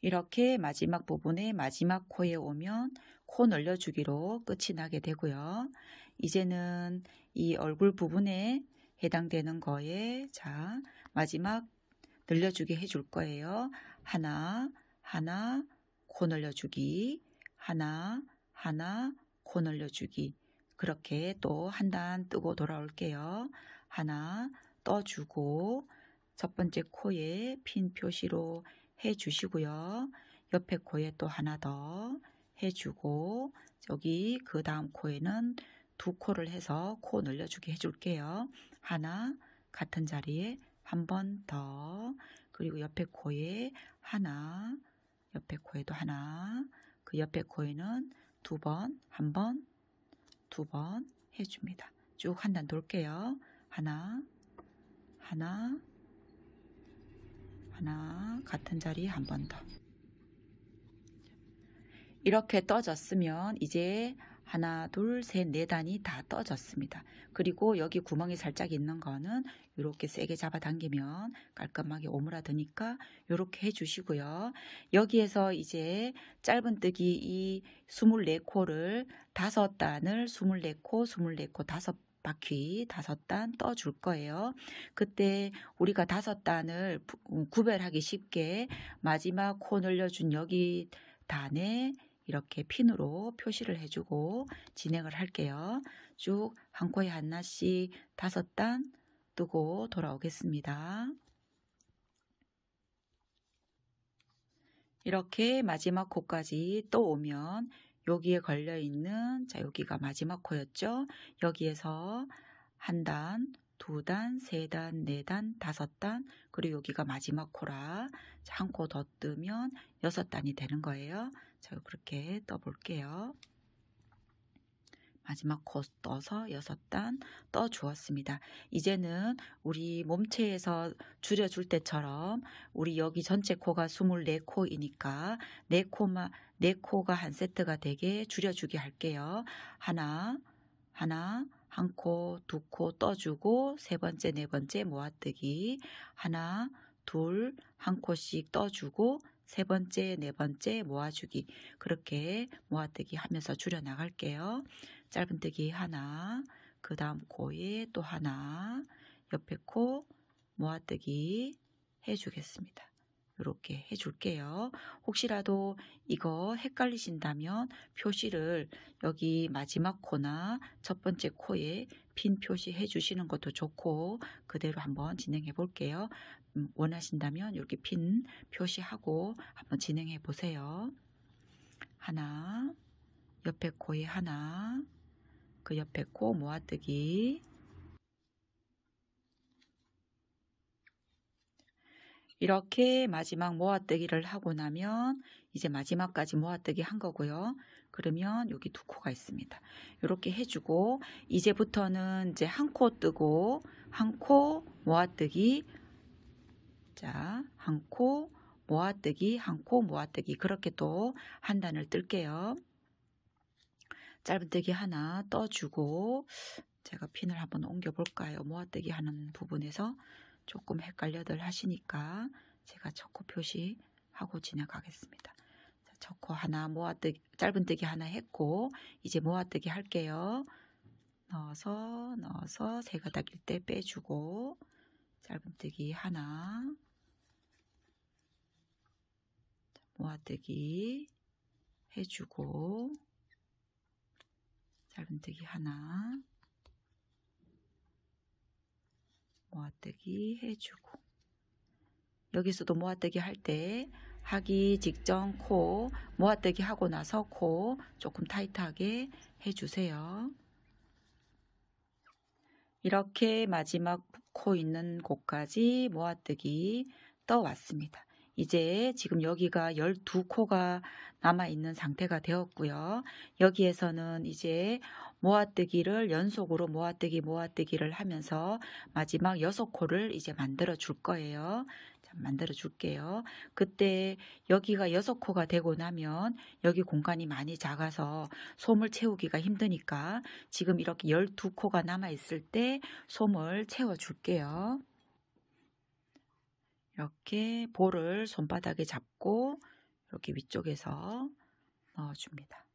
이렇게 마지막 부분에 마지막 코에 오면 코 늘려주기로 끝이 나게 되고요. 이제는 이 얼굴 부분에 해당되는 거에 자 마지막 늘려주기 해줄 거예요. 하나 하나 코 늘려주기 하나 하나 코 늘려주기 그렇게 또 한 단 뜨고 돌아올게요. 하나 떠주고 첫 번째 코에 핀 표시로 해주시고요. 옆에 코에 또 하나 더 해주고 여기 그 다음 코에는 2코를 해서 코 늘려주기 해줄게요. 하나 같은 자리에 한 번 더 그리고 옆에 코에 하나 옆에 코에도 하나 그 옆에 코에는 2번 한 번, 2번 해줍니다. 쭉 한 단 돌게요. 하나 하나 하나 같은 자리 한 번 더. 이렇게 떠졌으면 이제 하나 둘 셋 네 단이 다 떠졌습니다. 그리고 여기 구멍이 살짝 있는 거는 이렇게 세게 잡아당기면 깔끔하게 오므라드니까 이렇게 해주시고요. 여기에서 이제 짧은뜨기 이 24코를 5단을 24코 24코 5바퀴 5단 떠줄 거예요. 그때 우리가 5단을 구별하기 쉽게 마지막 코 늘려준 여기 단에 이렇게 핀으로 표시를 해주고 진행을 할게요. 쭉 한 코에 하나씩 5단 뜨고 돌아오겠습니다. 이렇게 마지막 코까지 또 오면 여기에 걸려 있는 자 여기가 마지막 코였죠. 여기에서 한 단, 2단, 3단, 4단, 5단 그리고 여기가 마지막 코라 한 코 더 뜨면 6단이 되는 거예요. 자 그렇게 떠볼게요. 마지막 코 떠서 6단 떠 주었습니다. 이제는 우리 몸체에서 줄여줄 때처럼 우리 여기 전체 코가 24코이니까 4코가 한 세트가 되게 줄여주게 할게요. 하나 한 코, 2코 떠주고 세 번째, 네 번째 모아뜨기 하나, 둘, 한 코씩 떠주고 세 번째, 네 번째 모아주기 그렇게 모아뜨기 하면서 줄여 나갈게요. 짧은뜨기 하나, 그 다음 코에 또 하나, 옆에 코 모아뜨기 해주겠습니다. 이렇게 해줄게요. 혹시라도 이거 헷갈리신다면 표시를 여기 마지막 코나 첫 번째 코에 핀 표시해 주시는 것도 좋고 그대로 한번 진행해 볼게요. 원하신다면 이렇게 핀 표시하고 한번 진행해 보세요. 하나, 옆에 코에 하나, 그 옆에 코 모아뜨기. 이렇게 마지막 모아뜨기를 하고 나면 이제 마지막까지 모아뜨기 한 거고요. 그러면 여기 두 코가 있습니다. 이렇게 해주고 이제부터는 이제 한 코 뜨고 한 코 모아뜨기, 자, 한 코 모아뜨기, 한 코 모아뜨기, 그렇게 또 한 단을 뜰게요. 짧은뜨기 하나 떠주고 제가 핀을 한번 옮겨 볼까요? 모아뜨기 하는 부분에서 조금 헷갈려들 하시니까 제가 첫 코 표시하고 진행하겠습니다. 첫 코 하나 모아뜨기, 짧은뜨기 하나 했고 이제 모아뜨기 할게요. 넣어서 세 가닥일 때 빼주고 짧은뜨기 하나, 모아뜨기 해주고 짧은뜨기 하나, 모아뜨기 해주고 여기서도 모아뜨기 할 때 하기 직전 코 모아뜨기 하고 나서 코 조금 타이트하게 해주세요. 이렇게 마지막 코 있는 곳까지 모아뜨기 떠왔습니다. 이제 지금 여기가 12코가 남아있는 상태가 되었고요. 여기에서는 이제 모아뜨기를 연속으로 모아뜨기를 하면서 마지막 6코를 이제 만들어 줄 거예요. 자, 만들어 줄게요. 그때 여기가 6코가 되고 나면 여기 공간이 많이 작아서 솜을 채우기가 힘드니까 지금 이렇게 12코가 남아있을 때 솜을 채워 줄게요. 이렇게 볼을 손바닥에 잡고 이렇게 위쪽에서 넣어줍니다.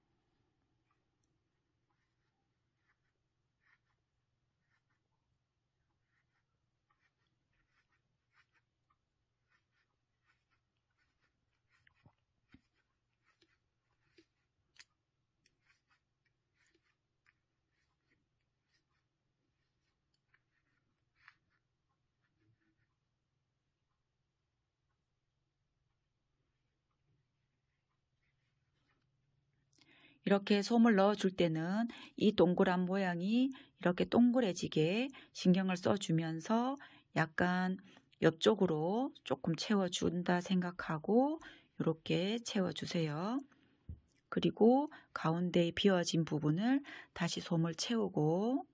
이렇게 솜을 넣어줄 때는 이 동그란 모양이 이렇게 동그래지게 신경을 써주면서 약간 옆쪽으로 조금 채워준다 생각하고 이렇게 채워주세요. 그리고 가운데 비어진 부분을 다시 솜을 채우고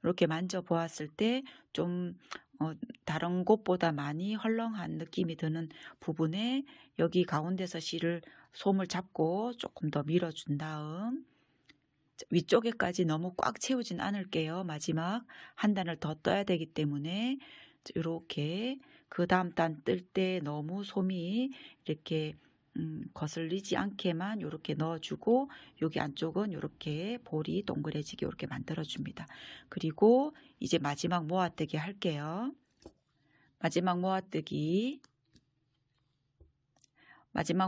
이렇게 만져보았을 때 좀 다른 곳보다 많이 헐렁한 느낌이 드는 부분에 여기 가운데서 실을 솜을 잡고 조금 더 밀어준 다음 위쪽에까지 너무 꽉 채우진 않을게요. 마지막 한 단을 더 떠야 되기 때문에 이렇게 그 다음 단 뜰 때 너무 솜이 이렇게 거슬리지 않게만 이렇게 넣어주고 여기 안쪽은 이렇게 볼이 동그래지게 이렇게 만들어줍니다. 그리고 이제 마지막 모아뜨기 할게요. 마지막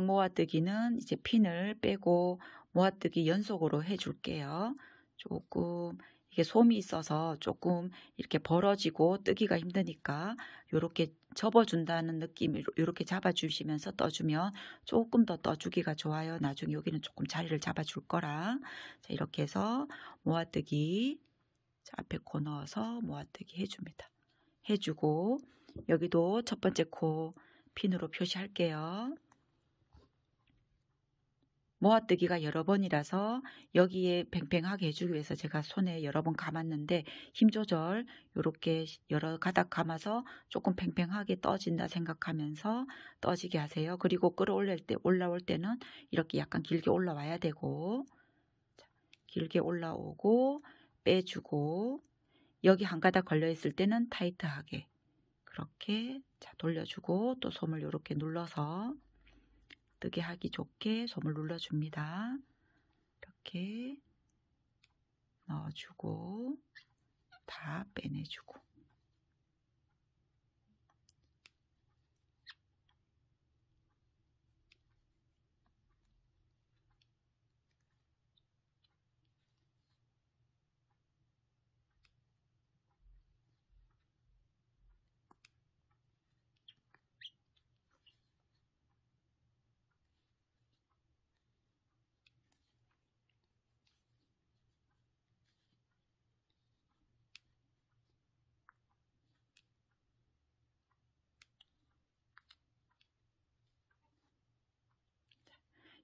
모아뜨기는 이제 핀을 빼고 모아뜨기 연속으로 해줄게요. 조금 이게 솜이 있어서 조금 이렇게 벌어지고 뜨기가 힘드니까 이렇게 접어준다는 느낌으로 이렇게 잡아주시면서 떠주면 조금 더 떠주기가 좋아요. 나중에 여기는 조금 자리를 잡아줄 거라. 자, 이렇게 해서 모아뜨기 앞에 코 넣어서 모아뜨기 해줍니다. 해주고 여기도 첫 번째 코 핀으로 표시할게요. 모아뜨기가 여러 번이라서 여기에 팽팽하게 해주기 위해서 제가 손에 여러 번 감았는데 힘 조절 이렇게 여러 가닥 감아서 조금 팽팽하게 떠진다 생각하면서 떠지게 하세요. 그리고 올라올 때는 이렇게 약간 길게 올라와야 되고 길게 올라오고 빼주고 여기 한 가닥 걸려 있을 때는 타이트하게 그렇게 돌려주고 또 솜을 이렇게 눌러서 뜨게 하기 좋게 솜을 눌러줍니다. 이렇게 넣어주고 다 빼내주고.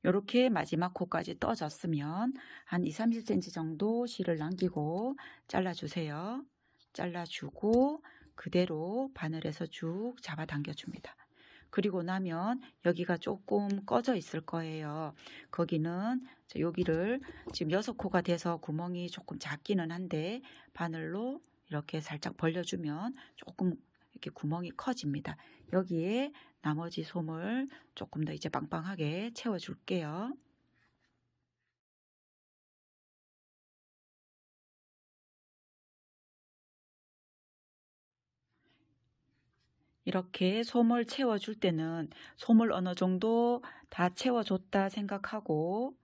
이렇게 마지막 코까지 떠졌으면 한 20-30cm 정도 실을 남기고 잘라주세요. 잘라주고 그대로 바늘에서 쭉 잡아당겨 줍니다. 그리고 나면 여기가 조금 꺼져 있을 거예요. 거기는 여기를 지금 6코가 돼서 구멍이 조금 작기는 한데 바늘로 이렇게 살짝 벌려주면 조금 이렇게 구멍이 커집니다. 여기에 나머지 솜을 조금 더 이제 빵빵하게 채워줄게요. 이렇게 솜을 채워줄 때는 솜을 어느 정도 다 채워줬다 생각하고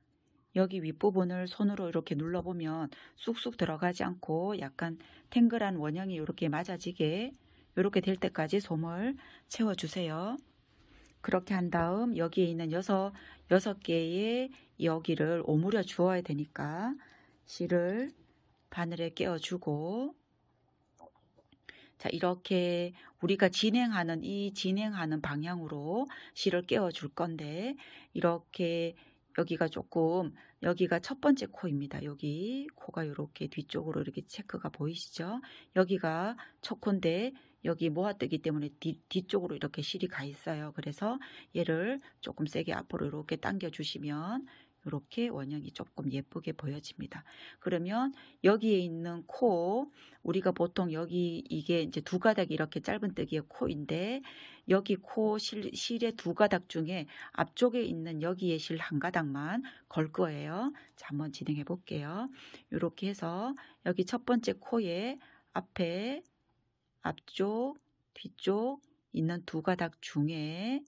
여기 윗부분을 손으로 이렇게 눌러보면 쑥쑥 들어가지 않고 약간 탱글한 원형이 이렇게 맞아지게 이렇게 될 때까지 솜을 채워주세요. 그렇게 한 다음 여기에 있는 여섯 개의 여기를 오므려 주어야 되니까 실을 바늘에 끼워주고, 자, 이렇게 우리가 진행하는 방향으로 실을 끼워 줄 건데, 이렇게 여기가 조금, 여기가 첫 번째 코입니다. 여기 코가 이렇게 뒤쪽으로 이렇게 체크가 보이시죠? 여기가 첫 코인데 여기 모아뜨기 때문에 뒤쪽으로 이렇게 실이 가 있어요. 그래서 얘를 조금 세게 앞으로 이렇게 당겨 주시면 이렇게 원형이 조금 예쁘게 보여집니다. 그러면 여기에 있는 코, 우리가 보통 여기 이게 이제 두 가닥이 이렇게 짧은뜨기의 코인데, 여기 코 실의 두 가닥 중에 앞쪽에 있는 여기에 실 한 가닥만 걸 거예요. 자, 한번 진행해 볼게요. 이렇게 해서 여기 첫 번째 코에 앞에 앞쪽, 뒤쪽 있는 두 가닥 중에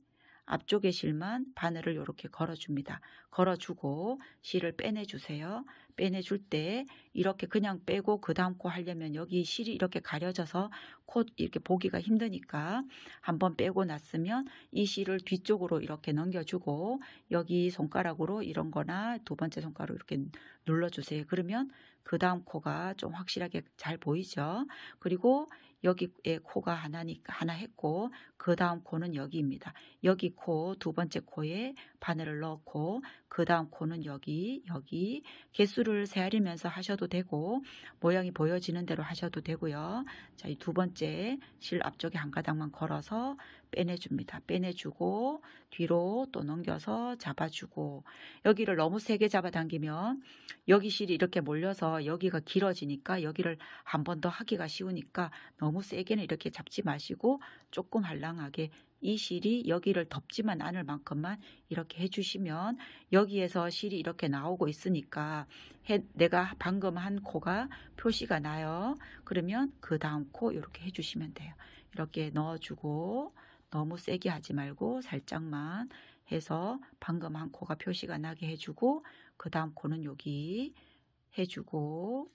앞쪽의 실만 바늘을 이렇게 걸어줍니다. 걸어주고 실을 빼내주세요. 빼내줄 때 이렇게 그냥 빼고 그 다음 코 하려면 여기 실이 이렇게 가려져서 코 이렇게 보기가 힘드니까 한번 빼고 났으면 이 실을 뒤쪽으로 이렇게 넘겨주고 여기 손가락으로 이런 거나 두 번째 손가락으로 이렇게 눌러주세요. 그러면 그 다음 코가 좀 확실하게 잘 보이죠. 그리고 여기에 코가 하나 했고 그 다음 코는 여기입니다. 여기 코 두 번째 코에 바늘을 넣고 그 다음 코는 여기 개수를 세아리면서 하셔도 되고 모양이 보여지는 대로 하셔도 되고요. 자, 이 두 번째 실 앞쪽에 한 가닥만 걸어서 빼내줍니다. 빼내주고 뒤로 또 넘겨서 잡아주고, 여기를 너무 세게 잡아당기면 여기 실이 이렇게 몰려서 여기가 길어지니까 여기를 한 번 더 하기가 쉬우니까 너무 세게는 이렇게 잡지 마시고 조금 할랑하게 이 실이 여기를 덮지만 않을 만큼만 이렇게 해주시면 여기에서 실이 이렇게 나오고 있으니까 내가 방금 한 코가 표시가 나요. 그러면 그 다음 코 이렇게 해주시면 돼요. 이렇게 넣어주고 너무 세게 하지 말고 살짝만 해서 방금 한 코가 표시가 나게 해주고 그 다음 코는 여기 해주고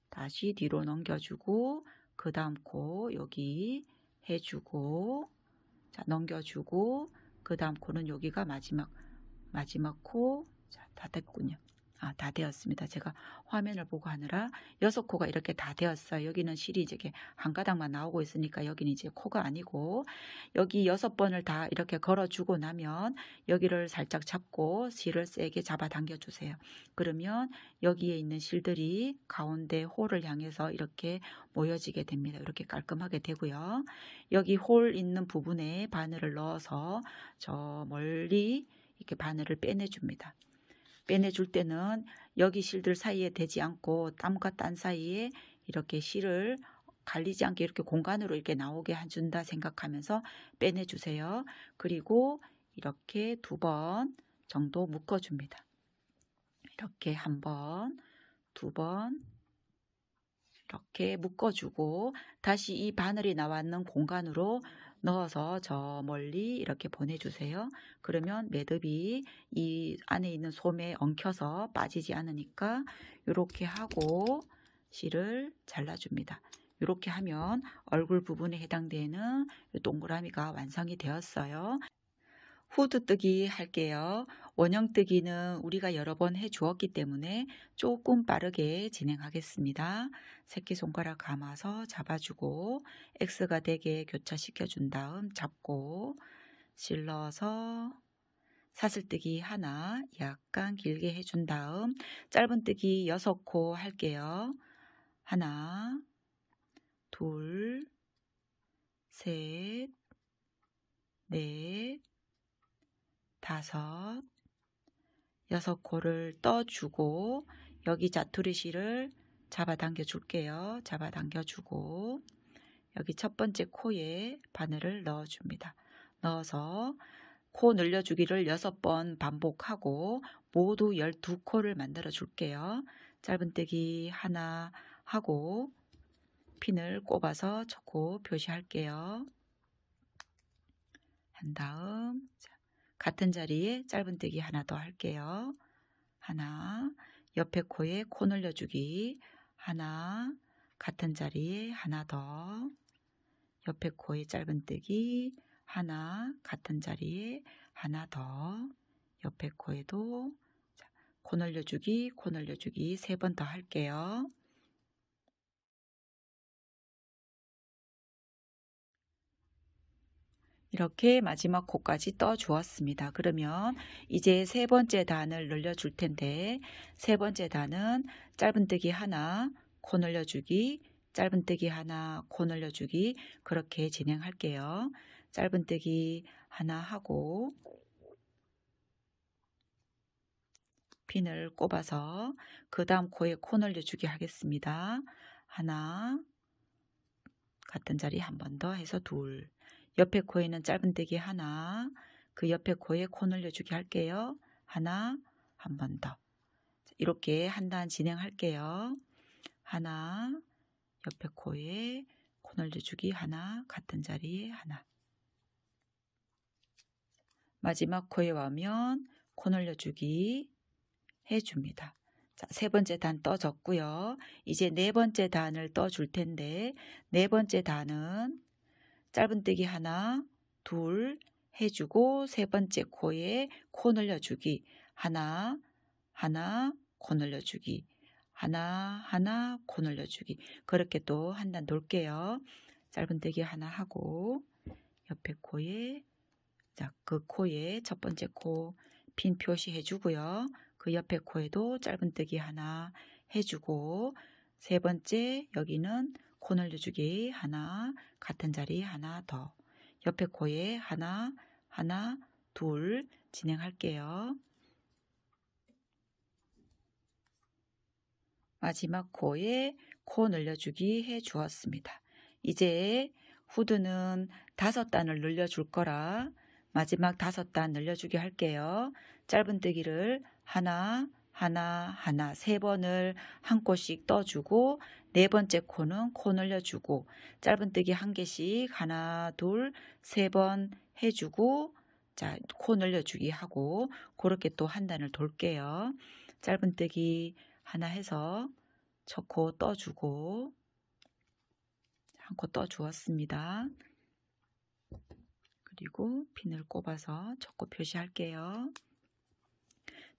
다시 뒤로 넘겨주고 그 다음 코 여기 해주고, 자, 넘겨주고 그 다음 코는 여기가 마지막 코. 자, 다 됐군요. 다 되었습니다. 제가 화면을 보고 하느라 6코가 이렇게 다 되었어요. 여기는 실이 이제 한 가닥만 나오고 있으니까 여기는 이제 코가 아니고, 여기 6번을 다 이렇게 걸어주고 나면 여기를 살짝 잡고 실을 세게 잡아 당겨 주세요. 그러면 여기에 있는 실들이 가운데 홀을 향해서 이렇게 모여지게 됩니다. 이렇게 깔끔하게 되고요. 여기 홀 있는 부분에 바늘을 넣어서 저 멀리 이렇게 바늘을 빼내줍니다. 빼내줄 때는 여기 실들 사이에 대지 않고 땀과 땀 사이에 이렇게 실을 갈리지 않게 이렇게 공간으로 이렇게 나오게 해준다 생각하면서 빼내주세요. 그리고 이렇게 2번 정도 묶어줍니다. 이렇게 1번, 2번 이렇게 묶어주고 다시 이 바늘이 나왔는 공간으로 넣어서 저 멀리 이렇게 보내주세요. 그러면 매듭이 이 안에 있는 솜에 엉켜서 빠지지 않으니까 이렇게 하고 실을 잘라줍니다. 이렇게 하면 얼굴 부분에 해당되는 동그라미가 완성이 되었어요. 후드뜨기 할게요. 원형뜨기는 우리가 여러 번 해 주었기 때문에 조금 빠르게 진행하겠습니다. 새끼손가락 감아서 잡아주고 X가 되게 교차시켜 준 다음 잡고 실러서 사슬뜨기 하나 약간 길게 해준 다음 짧은뜨기 6코 할게요. 하나, 둘, 셋, 넷, 5, 6코를 떠주고 여기 자투리실을 잡아당겨 줄게요. 잡아당겨 주고 여기 첫 번째 코에 바늘을 넣어줍니다. 넣어서 코 늘려주기를 6번 반복하고 모두 12코를 만들어 줄게요. 짧은뜨기 하나 하고 핀을 꼽아서 첫 코 표시할게요. 한 다음 같은 자리에 짧은뜨기 하나 더 할게요. 하나, 옆에 코에 코 늘려주기 하나, 같은 자리에 하나 더, 옆에 코에 짧은뜨기 하나, 같은 자리에 하나 더, 옆에 코에도 코 늘려주기, 코 늘려주기 3번 더 할게요. 이렇게 마지막 코까지 떠 주었습니다. 그러면 이제 3번째 단을 늘려줄 텐데 3번째 단은 짧은뜨기 하나, 코 늘려주기, 짧은뜨기 하나, 코 늘려주기 그렇게 진행할게요. 짧은뜨기 하나 하고 핀을 꼽아서 그 다음 코에 코 늘려주기 하겠습니다. 하나, 같은 자리 한 번 더 해서 둘, 옆에 코에는 짧은뜨기 하나, 그 옆에 코에 코 늘려주기 할게요. 하나, 한 번 더. 이렇게 한 단 진행할게요. 하나, 옆에 코에 코 늘려주기 하나, 같은 자리에 하나. 마지막 코에 와면 코 늘려주기 해줍니다. 자, 3번째 단 떠졌고요. 이제 4번째 단을 떠줄 텐데 4번째 단은 짧은뜨기 하나, 둘 해주고 3번째 코에 코 늘려주기 하나, 하나, 코 늘려주기 하나, 하나, 코 늘려주기 그렇게 또 한 단 돌게요. 짧은뜨기 하나 하고 옆에 코에 자, 그 코에 첫 번째 코 핀 표시해 주고요. 그 옆에 코에도 짧은뜨기 하나 해주고 3번째 여기는 코 늘려주기 하나, 같은 자리 하나 더, 옆에 코에 하나, 하나, 둘 진행할게요. 마지막 코에 코 늘려주기 해 주었습니다. 이제 후드는 5단을 늘려줄 거라 마지막 5단 늘려주기 할게요. 짧은뜨기를 하나, 하나, 하나 3번을 한 코씩 떠주고 4번째 코는 코 늘려주고 짧은뜨기 한 개씩 하나, 둘, 3번 해주고 자, 코 늘려주기 하고 그렇게 또 한 단을 돌게요. 짧은뜨기 하나 해서 첫 코 떠주고 한 코 떠주었습니다. 그리고 핀을 꼽아서 첫 코 표시할게요.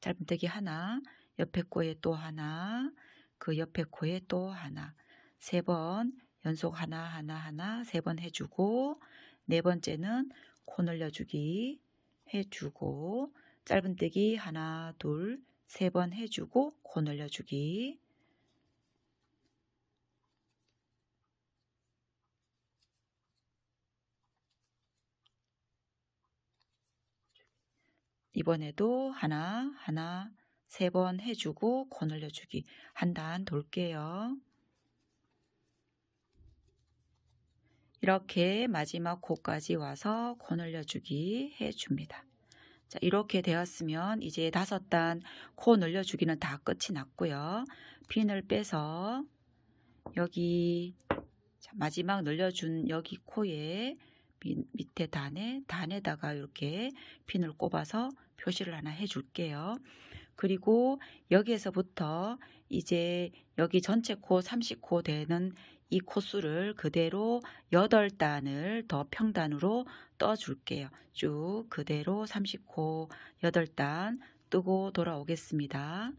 짧은뜨기 하나, 옆에 코에 또 하나, 그 옆에 코에 또 하나 3번 연속 하나 하나 하나 3번 해주고 4번째는 코 늘려주기 해주고 짧은뜨기 하나 둘 3번 해주고 코 늘려주기 이번에도 하나, 하나, 3번 해주고 코 늘려주기 한 단 돌게요. 이렇게 마지막 코까지 와서 코 늘려주기 해줍니다. 자, 이렇게 되었으면 이제 5단 코 늘려주기는 다 끝이 났고요. 핀을 빼서 여기 마지막 늘려준 여기 코에 밑에 단에다가 이렇게 핀을 꼽아서 표시를 하나 해줄게요. 그리고 여기에서부터 이제 여기 전체 코 30코 되는 이 코수를 그대로 8단을 더 평단으로 떠줄게요. 쭉 그대로 30코 8단 뜨고 돌아오겠습니다.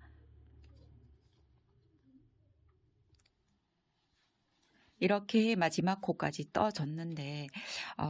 이렇게 마지막 코까지 떠줬는데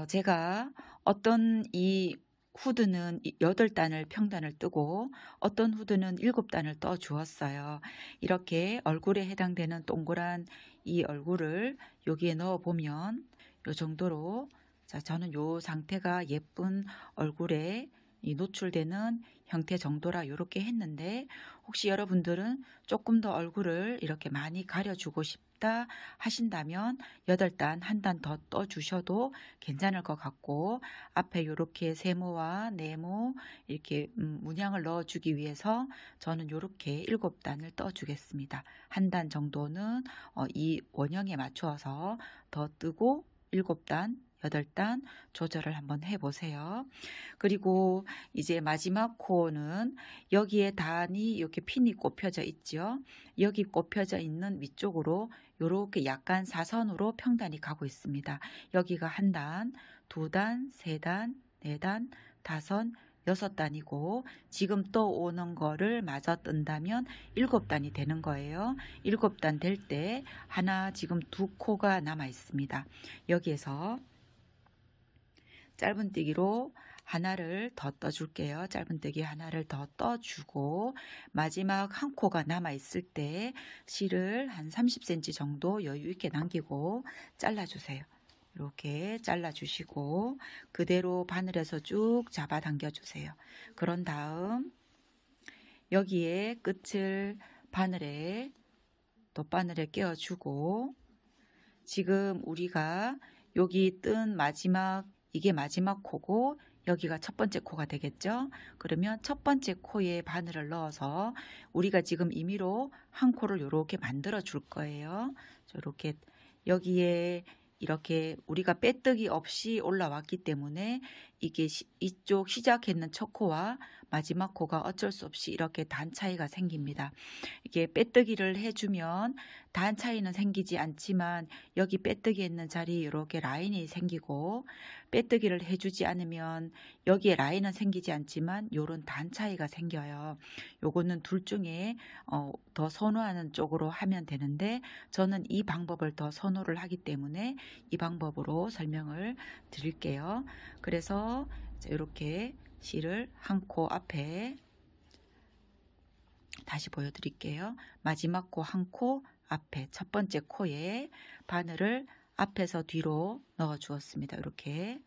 제가 어떤 이 후드는 8단을 평단을 뜨고 어떤 후드는 7단을 떠 주었어요. 이렇게 얼굴에 해당되는 동그란 이 얼굴을 여기에 넣어 보면 요 정도로, 자, 저는 요 상태가 예쁜 얼굴에 이 노출되는 형태 정도라 이렇게 했는데, 혹시 여러분들은 조금 더 얼굴을 이렇게 많이 가려주고 싶다 하신다면 8단 한 단 더 떠 주셔도 괜찮을 것 같고, 앞에 이렇게 세모와 네모 이렇게 문양을 넣어 주기 위해서 저는 이렇게 7단을 떠 주겠습니다. 한 단 정도는 이 원형에 맞추어서 더 뜨고 7단 8단 조절을 한번 해보세요. 그리고 이제 마지막 코는 여기에 단이 이렇게 핀이 꼽혀져 있죠. 여기 꼽혀져 있는 위쪽으로 이렇게 약간 사선으로 평단이 가고 있습니다. 여기가 한 단, 2단, 3단, 4단, 5, 6단이고 지금 또 오는 거를 마저 뜬다면 7단이 되는 거예요. 7단 될 때 하나 지금 2코가 남아 있습니다. 여기에서 짧은뜨기로 하나를 더 떠줄게요. 짧은뜨기 하나를 더 떠주고 마지막 한 코가 남아 있을 때 실을 한 30cm 정도 여유 있게 남기고 잘라주세요. 이렇게 잘라주시고 그대로 바늘에서 쭉 잡아 당겨주세요. 그런 다음 여기에 끝을 바늘에 돗바늘에 끼워주고, 지금 우리가 여기 뜬 마지막, 이게 마지막 코고 여기가 첫 번째 코가 되겠죠. 그러면 첫 번째 코에 바늘을 넣어서 우리가 지금 임의로 한 코를 이렇게 만들어 줄 거예요. 이렇게 여기에 이렇게 우리가 빼뜨기 없이 올라왔기 때문에 이게 이쪽 시작했는 첫 코와 마지막 코가 어쩔 수 없이 이렇게 단 차이가 생깁니다. 이게 빼뜨기를 해주면 단 차이는 생기지 않지만 여기 빼뜨기 있는 자리에 이렇게 라인이 생기고, 빼뜨기를 해주지 않으면 여기에 라인은 생기지 않지만 요런 단 차이가 생겨요. 요거는 둘 중에 더 선호하는 쪽으로 하면 되는데 저는 이 방법을 더 선호를 하기 때문에 이 방법으로 설명을 드릴게요. 그래서 이렇게 실을 한 코 앞에 다시 보여드릴게요. 마지막 코 한 코 앞에 첫 번째 코에 바늘을 앞에서 뒤로 넣어 주었습니다. 이렇게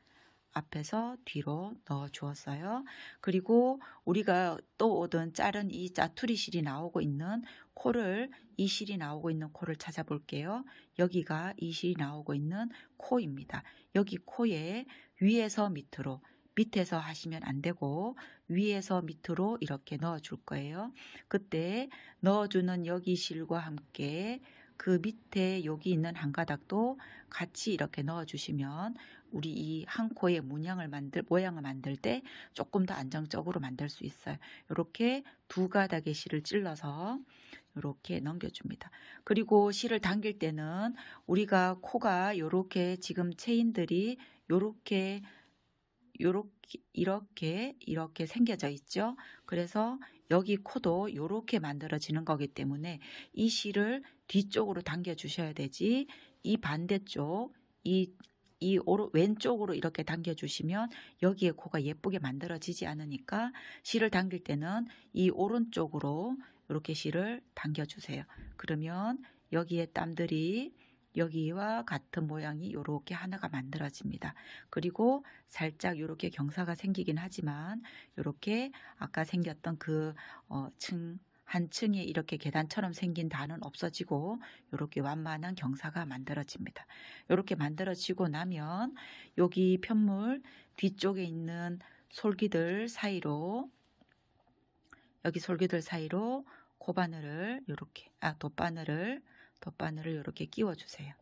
앞에서 뒤로 넣어 주었어요. 그리고 우리가 또 오던 자른 이 짜투리 실이 나오고 있는 코를, 이 실이 나오고 있는 코를 찾아볼게요. 여기가 이 실이 나오고 있는 코입니다. 여기 코에 위에서 밑으로, 밑에서 하시면 안 되고 위에서 밑으로 이렇게 넣어 줄 거예요. 그때 넣어주는 여기 실과 함께 그 밑에 여기 있는 한 가닥도 같이 이렇게 넣어 주시면 우리 이 한 코의 모양을 만들 때 조금 더 안정적으로 만들 수 있어요. 이렇게 두 가닥의 실을 찔러서 이렇게 넘겨줍니다. 그리고 실을 당길 때는 우리가 코가 이렇게 지금 체인들이 이렇게 생겨져 있죠. 그래서 여기 코도 이렇게 만들어지는 거기 때문에 이 실을 뒤쪽으로 당겨 주셔야 되지, 이 반대쪽 왼쪽으로 이렇게 당겨 주시면 여기에 코가 예쁘게 만들어지지 않으니까 실을 당길 때는 이 오른쪽으로 이렇게 실을 당겨 주세요. 그러면 여기에 땀들이 여기와 같은 모양이 이렇게 하나가 만들어집니다. 그리고 살짝 이렇게 경사가 생기긴 하지만 이렇게 아까 생겼던 그 한 층에 이렇게 계단처럼 생긴 단은 없어지고 이렇게 완만한 경사가 만들어집니다. 이렇게 만들어지고 나면 여기 편물 뒤쪽에 있는 솔기들 사이로, 여기 솔기들 사이로 코바늘을 이렇게, 돗바늘을 이렇게 끼워 주세요.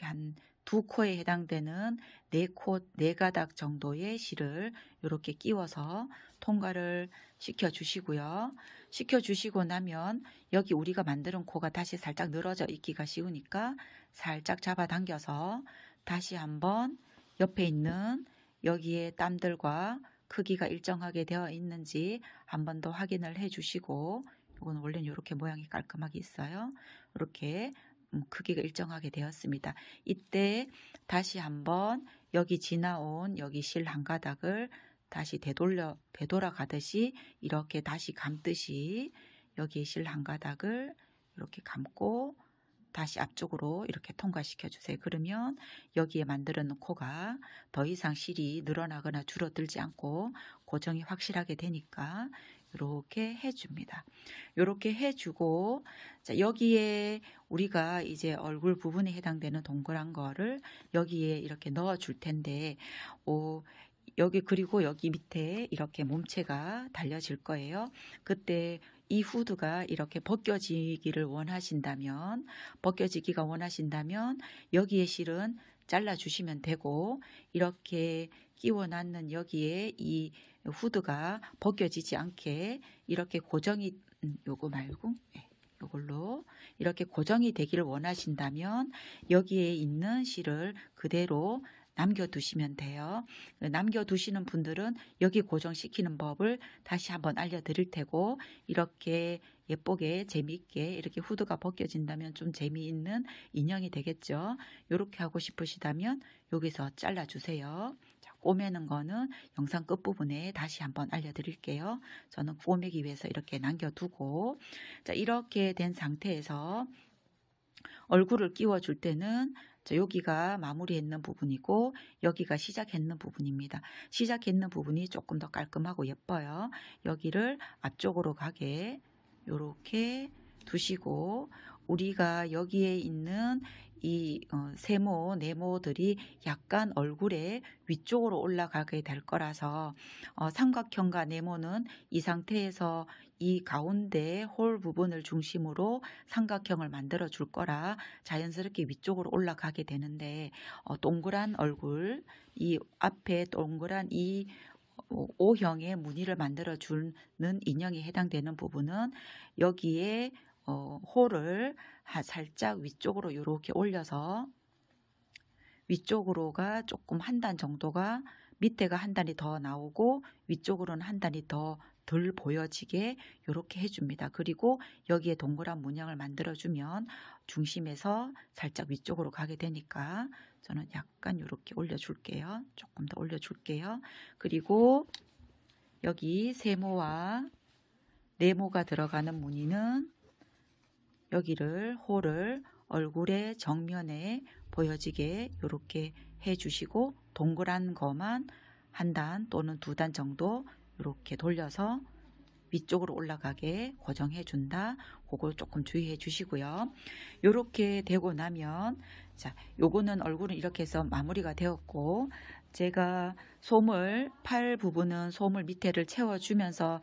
한 두 코에 해당되는 네 가닥 정도의 실을 이렇게 끼워서 통과를 시켜 주시고요. 시켜 주시고 나면 여기 우리가 만드는 코가 다시 살짝 늘어져 있기가 쉬우니까 살짝 잡아당겨서 다시 한번 옆에 있는 여기에 땀들과 크기가 일정하게 되어 있는지 한 번 더 확인을 해 주시고, 이건 원래는 이렇게 모양이 깔끔하게 있어요. 이렇게 크기가 일정하게 되었습니다. 이때 다시 한번 여기 지나온 여기 실 한 가닥을 다시 되돌아 가듯이 이렇게 다시 감듯이 여기 실 한 가닥을 이렇게 감고 다시 앞쪽으로 이렇게 통과시켜 주세요. 그러면 여기에 만들어 놓은 코가 더 이상 실이 늘어나거나 줄어들지 않고 고정이 확실하게 되니까 이렇게 해줍니다. 이렇게 해주고, 자, 여기에 우리가 이제 얼굴 부분에 해당되는 동그란 거를 여기에 이렇게 넣어 줄 텐데, 여기 그리고 여기 밑에 이렇게 몸체가 달려질 거예요. 그때 이 후드가 이렇게 벗겨지기가 원하신다면 여기에 실은 잘라 주시면 되고, 이렇게 끼워놨는 여기에 이 후드가 벗겨지지 않게 이렇게 고정이 요거 말고 요걸로 이렇게 고정이 되기를 원하신다면 여기에 있는 실을 그대로 남겨두시면 돼요. 남겨두시는 분들은 여기 고정시키는 법을 다시 한번 알려드릴 테고, 이렇게 예쁘게 재미있게 이렇게 후드가 벗겨진다면 좀 재미있는 인형이 되겠죠. 이렇게 하고 싶으시다면 여기서 잘라주세요. 자, 꼬매는 거는 영상 끝부분에 다시 한번 알려드릴게요. 저는 꼬매기 위해서 이렇게 남겨두고, 자, 이렇게 된 상태에서 얼굴을 끼워줄 때는 여기가 마무리했는 부분이고 여기가 시작했는 부분입니다. 시작했는 부분이 조금 더 깔끔하고 예뻐요. 여기를 앞쪽으로 가게 이렇게 두시고, 우리가 여기에 있는 이 세모, 네모들이 약간 얼굴에 위쪽으로 올라가게 될 거라서 삼각형과 네모는 이 상태에서 이 가운데 홀 부분을 중심으로 삼각형을 만들어 줄 거라 자연스럽게 위쪽으로 올라가게 되는데, 동그란 얼굴, 이 앞에 동그란 이 O형의 무늬를 만들어 주는 인형에 해당되는 부분은 여기에 홀을 살짝 위쪽으로 이렇게 올려서 위쪽으로가 조금 한 단 정도가, 밑에가 한 단이 더 나오고 위쪽으로는 한 단이 더 덜 보여지게 이렇게 해줍니다. 그리고 여기에 동그란 문양을 만들어주면 중심에서 살짝 위쪽으로 가게 되니까 저는 약간 이렇게 올려줄게요. 조금 더 올려줄게요. 그리고 여기 세모와 네모가 들어가는 무늬는 여기를 홀을 얼굴의 정면에 보여지게 이렇게 해주시고, 동그란 거만 한 단 또는 두 단 정도 이렇게 돌려서 위쪽으로 올라가게 고정해 준다. 그걸 조금 주의해 주시고요. 이렇게 되고 나면, 자, 요거는 얼굴은 이렇게 해서 마무리가 되었고, 제가 팔 부분은 솜을 밑에를 채워주면서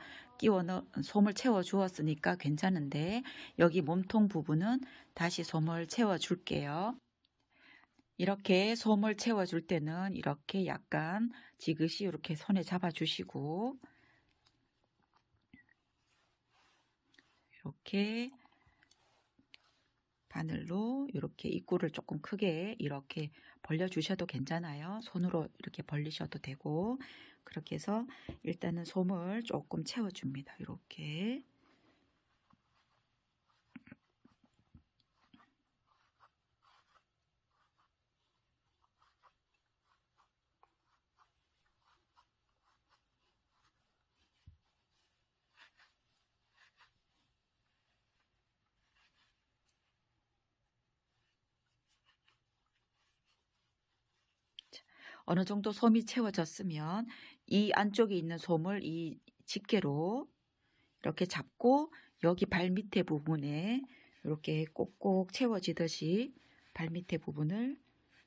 솜을 채워 주었으니까 괜찮은데, 여기 몸통 부분은 다시 솜을 채워 줄게요. 이렇게 솜을 채워 줄 때는 이렇게 약간 지그시 이렇게 손에 잡아 주시고, 이렇게 바늘로 이렇게 입구를 조금 크게 이렇게 벌려 주셔도 괜찮아요. 손으로 이렇게 벌리셔도 되고, 그렇게 해서 일단은 솜을 조금 채워 줍니다. 이렇게. 어느 정도 솜이 채워졌으면 이 안쪽에 있는 솜을 이 집게로 이렇게 잡고 여기 발 밑에 부분에 이렇게 꼭꼭 채워지듯이 발 밑에 부분을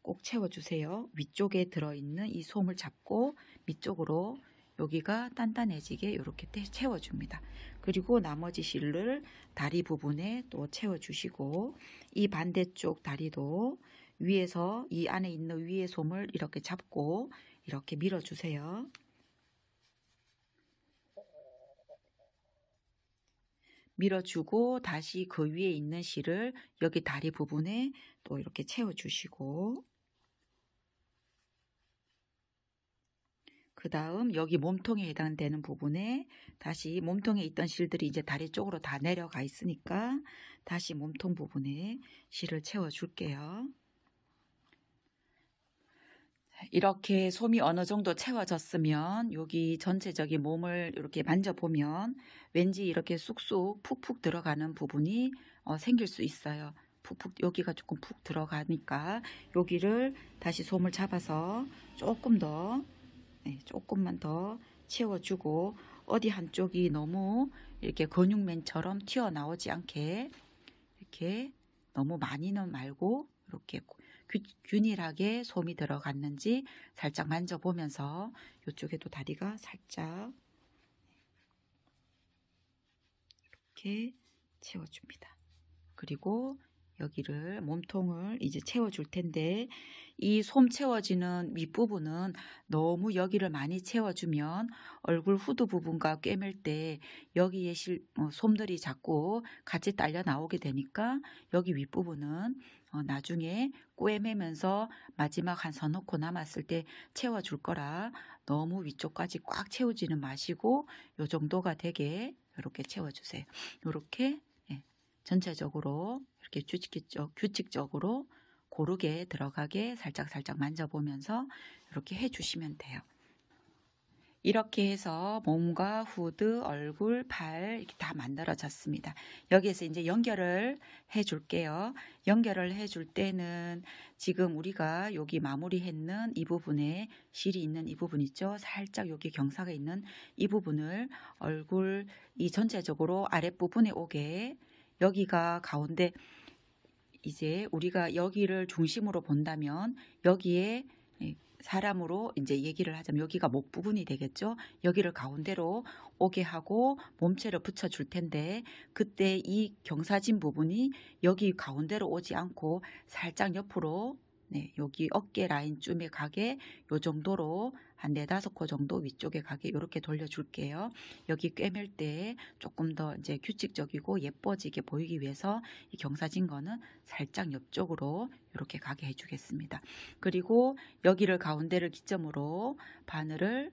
꼭 채워주세요. 위쪽에 들어있는 이 솜을 잡고 밑쪽으로 여기가 단단해지게 이렇게 채워줍니다. 그리고 나머지 실을 다리 부분에 또 채워주시고 이 반대쪽 다리도 위에서 이 안에 있는 위의 솜을 이렇게 잡고 이렇게 밀어주세요. 밀어주고 다시 그 위에 있는 실을 여기 다리 부분에 또 이렇게 채워주시고 그 다음 여기 몸통에 해당되는 부분에 다시 몸통에 있던 실들이 이제 다리 쪽으로 다 내려가 있으니까 다시 몸통 부분에 실을 채워줄게요. 이렇게 솜이 어느 정도 채워졌으면 여기 전체적인 몸을 이렇게 만져보면 왠지 이렇게 쑥쑥 푹푹 들어가는 부분이 생길 수 있어요. 푹푹 여기가 조금 푹 들어가니까 여기를 다시 솜을 잡아서 조금만 더 채워주고 어디 한쪽이 너무 이렇게 근육맨처럼 튀어나오지 않게 이렇게 너무 많이는 말고 이렇게 균일하게 솜이 들어갔는지 살짝 만져보면서 이쪽에도 다리가 살짝 이렇게 채워줍니다. 그리고 여기를 몸통을 이제 채워줄 텐데 이 솜 채워지는 윗부분은 너무 여기를 많이 채워주면 얼굴 후드 부분과 꿰맬 때 여기에 솜들이 자꾸 같이 딸려 나오게 되니까 여기 윗부분은 나중에 꿰매면서 마지막 한 서넣고 남았을 때 채워줄 거라 너무 위쪽까지 꽉 채우지는 마시고 요 정도가 되게 이렇게 채워주세요. 이렇게 전체적으로 이렇게 규칙적으로 고르게 들어가게 살짝 만져보면서 이렇게 해주시면 돼요. 이렇게 해서 몸과 후드, 얼굴, 팔 이렇게 다 만들어졌습니다. 여기에서 이제 연결을 해줄게요. 연결을 해줄 때는 지금 우리가 여기 마무리했는 이 부분에 실이 있는 이 부분 있죠. 살짝 여기 경사가 있는 이 부분을 얼굴 이 전체적으로 아랫부분에 오게 여기가 가운데 이제 우리가 여기를 중심으로 본다면 여기에 사람으로 이제 얘기를 하자면 여기가 목 부분이 되겠죠. 여기를 가운데로 오게 하고 몸체를 붙여줄 텐데 그때 이 경사진 부분이 여기 가운데로 오지 않고 살짝 옆으로 여기 어깨 라인쯤에 가게 요 정도로 한 4-5코 정도 위쪽에 가게 이렇게 돌려줄게요. 여기 꿰맬 때 조금 더 이제 규칙적이고 예뻐지게 보이기 위해서 이 경사진 거는 살짝 옆쪽으로 이렇게 가게 해주겠습니다. 그리고 여기를 가운데를 기점으로 바늘을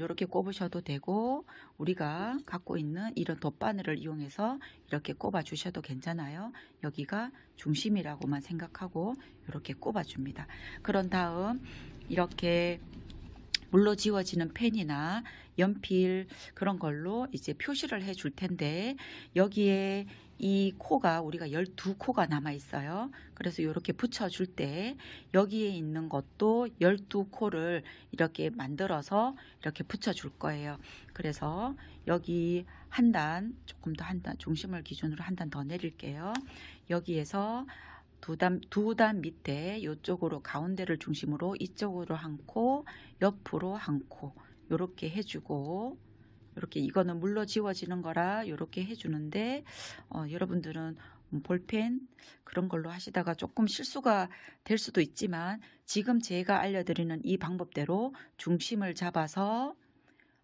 이렇게 꼽으셔도 되고 우리가 갖고 있는 이런 돗바늘을 이용해서 이렇게 꼽아 주셔도 괜찮아요. 여기가 중심이라고만 생각하고 이렇게 꼽아 줍니다. 그런 다음 이렇게 물로 지워지는 펜이나 연필 그런 걸로 이제 표시를 해 줄 텐데 여기에 이 코가 우리가 12코가 남아 있어요. 그래서 이렇게 붙여 줄 때 여기에 있는 것도 12코를 이렇게 만들어서 이렇게 붙여 줄 거예요. 그래서 여기 한 단 조금 더 한 단 중심을 기준으로 한 단 더 내릴게요. 여기에서 두 단 밑에 이쪽으로 가운데를 중심으로 이쪽으로 한 코, 옆으로 한 코 이렇게 해주고 이렇게 이거는 물로 지워지는 거라 이렇게 해주는데 여러분들은 볼펜 그런 걸로 하시다가 조금 실수가 될 수도 있지만 지금 제가 알려드리는 이 방법대로 중심을 잡아서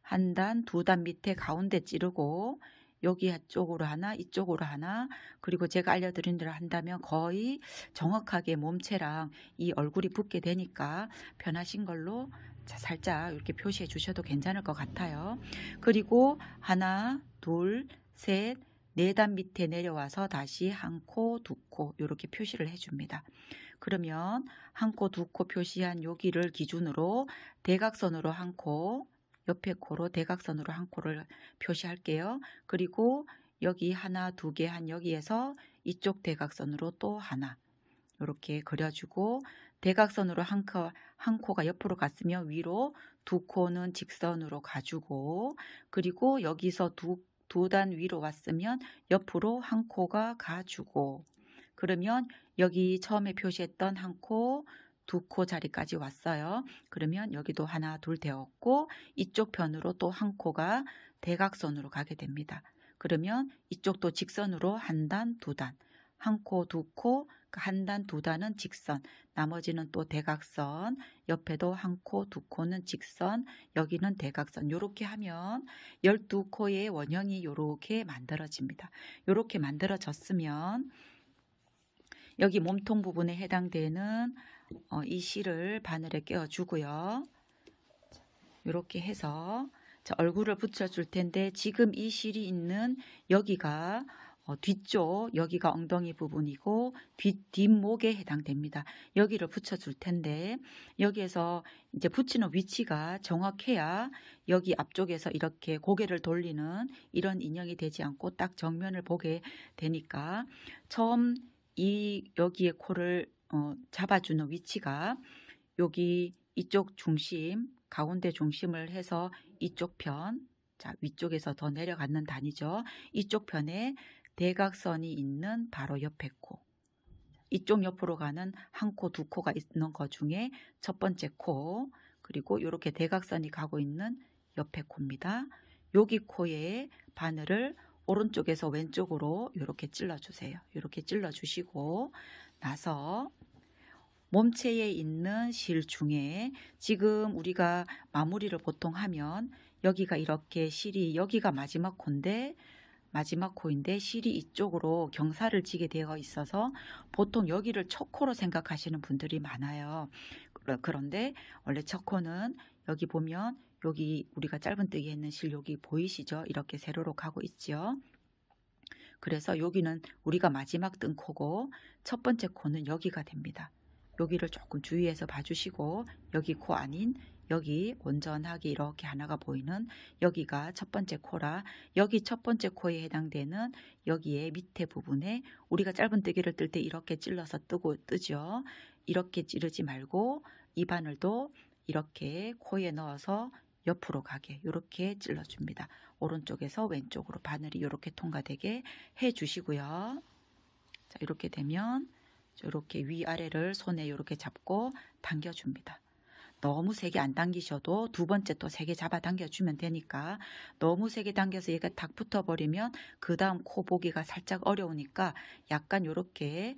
한 단, 두 단 밑에 가운데 찌르고 여기 쪽으로 하나 이쪽으로 하나 그리고 제가 알려드린 대로 한다면 거의 정확하게 몸체랑 이 얼굴이 붙게 되니까 편하신 걸로 살짝 이렇게 표시해 주셔도 괜찮을 것 같아요. 그리고 하나 둘 셋 네 단 밑에 내려와서 다시 한 코, 두 코 이렇게 표시를 해줍니다. 그러면 한 코, 두 코 표시한 여기를 기준으로 대각선으로 한 코, 옆에 코로 대각선으로 한 코를 표시할게요. 그리고 여기 하나, 두 개 한 여기에서 이쪽 대각선으로 또 하나 이렇게 그려주고 대각선으로 한 코가 옆으로 갔으면 위로 두 코는 직선으로 가주고 그리고 여기서 두 단 위로 왔으면 옆으로 한 코가 가주고 그러면 여기 처음에 표시했던 한 코, 두 코 자리까지 왔어요. 그러면 여기도 하나 둘 되었고 이쪽 편으로 또 한 코가 대각선으로 가게 됩니다. 그러면 이쪽도 직선으로 한 단, 두 단, 한 코, 두 코, 한 단, 두 단은 직선, 나머지는 또 대각선, 옆에도 한 코, 두 코는 직선, 여기는 대각선. 이렇게 하면 12코의 원형이 이렇게 만들어집니다. 이렇게 만들어졌으면 여기 몸통 부분에 해당되는 이 실을 바늘에 끼워주고요. 이렇게 해서 얼굴을 붙여줄 텐데 지금 이 실이 있는 여기가 뒤쪽, 여기가 엉덩이 부분이고 뒷목에 해당됩니다. 여기를 붙여줄 텐데 여기에서 이제 붙이는 위치가 정확해야 여기 앞쪽에서 이렇게 고개를 돌리는 이런 인형이 되지 않고 딱 정면을 보게 되니까 처음 여기에 코를 잡아주는 위치가 여기 이쪽 중심, 가운데 중심을 해서 이쪽 편, 자 위쪽에서 더 내려가는 단이죠. 이쪽 편에 대각선이 있는 바로 옆에 코, 이쪽 옆으로 가는 한 코, 두 코가 있는 것 중에 첫 번째 코, 그리고 이렇게 대각선이 가고 있는 옆에 코입니다. 여기 코에 바늘을 오른쪽에서 왼쪽으로 이렇게 찔러주세요. 이렇게 찔러주시고 나서 몸체에 있는 실 중에 지금 우리가 마무리를 보통 하면 여기가 이렇게 실이 여기가 마지막 코인데 실이 이쪽으로 경사를 지게 되어 있어서 보통 여기를 첫 코로 생각하시는 분들이 많아요. 그런데 원래 첫 코는 여기 보면 여기 우리가 짧은뜨기에 있는 실 여기 보이시죠? 이렇게 세로로 가고 있죠. 그래서 여기는 우리가 마지막 뜬 코고 첫 번째 코는 여기가 됩니다. 여기를 조금 주의해서 봐주시고 여기 코 아닌 여기 온전하게 이렇게 하나가 보이는 여기가 첫 번째 코라 여기 첫 번째 코에 해당되는 여기에 밑에 부분에 우리가 짧은뜨기를 뜰 때 이렇게 찔러서 뜨죠. 이렇게 찌르지 말고 이 바늘도 이렇게 코에 넣어서 옆으로 가게 이렇게 찔러줍니다. 오른쪽에서 왼쪽으로 바늘이 이렇게 통과되게 해주시고요. 자, 이렇게 되면 이렇게 위아래를 손에 이렇게 잡고 당겨줍니다. 너무 세게 안 당기셔도 두 번째 또 세게 잡아 당겨주면 되니까 너무 세게 당겨서 얘가 탁 붙어버리면 그 다음 코 보기가 살짝 어려우니까 약간 이렇게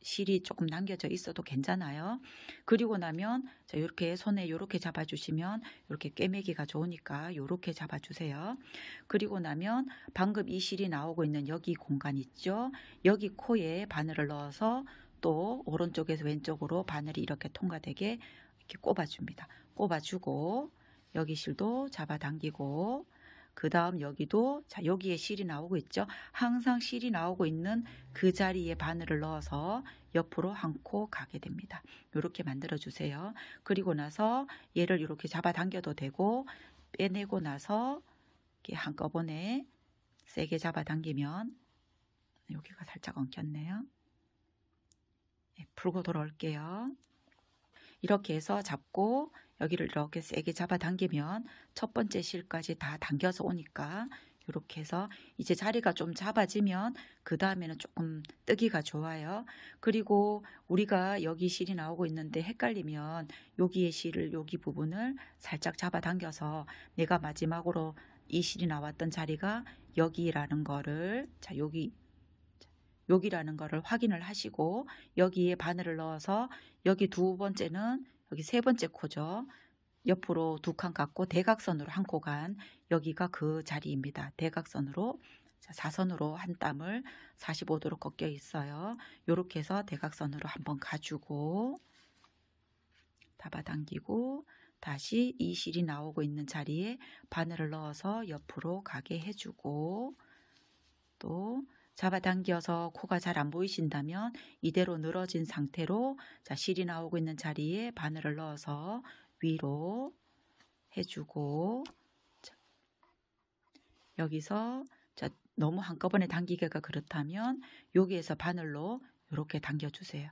실이 조금 남겨져 있어도 괜찮아요. 그리고 나면 자, 이렇게 손에 이렇게 잡아주시면 이렇게 꿰매기가 좋으니까 이렇게 잡아주세요. 그리고 나면 방금 이 실이 나오고 있는 여기 공간 있죠. 여기 코에 바늘을 넣어서 또 오른쪽에서 왼쪽으로 바늘이 이렇게 통과되게 이렇게 꼽아줍니다. 꼽아주고 여기 실도 잡아당기고 그 다음 여기도 자 여기에 실이 나오고 있죠. 항상 실이 나오고 있는 그 자리에 바늘을 넣어서 옆으로 한 코 가게 됩니다. 이렇게 만들어 주세요. 그리고 나서 얘를 이렇게 잡아당겨도 되고 빼내고 나서 이렇게 한꺼번에 세게 잡아당기면 여기가 살짝 엉켰네요. 네, 풀고 돌아올게요. 이렇게 해서 잡고 여기를 이렇게 세게 잡아당기면 첫 번째 실까지 다 당겨서 오니까 이렇게 해서 이제 자리가 좀 잡아지면 그 다음에는 조금 뜨기가 좋아요. 그리고 우리가 여기 실이 나오고 있는데 헷갈리면 여기의 실을 여기 부분을 살짝 잡아당겨서 내가 마지막으로 이 실이 나왔던 자리가 여기라는 거를 자 여기라는 거를 확인을 하시고 여기에 바늘을 넣어서 여기 두 번째는 여기 세 번째 코죠. 옆으로 두 칸 갖고 대각선으로 한 코 간 여기가 그 자리입니다. 대각선으로 사선으로 한 땀을 45도로 꺾여 있어요. 이렇게 해서 대각선으로 한번 가주고 잡아당기고 다시 이 실이 나오고 있는 자리에 바늘을 넣어서 옆으로 가게 해주고 또 잡아당겨서 코가 잘 안 보이신다면 이대로 늘어진 상태로 자 실이 나오고 있는 자리에 바늘을 넣어서 위로 해주고 자, 여기서 자, 너무 한꺼번에 당기기가 그렇다면 여기에서 바늘로 이렇게 당겨주세요.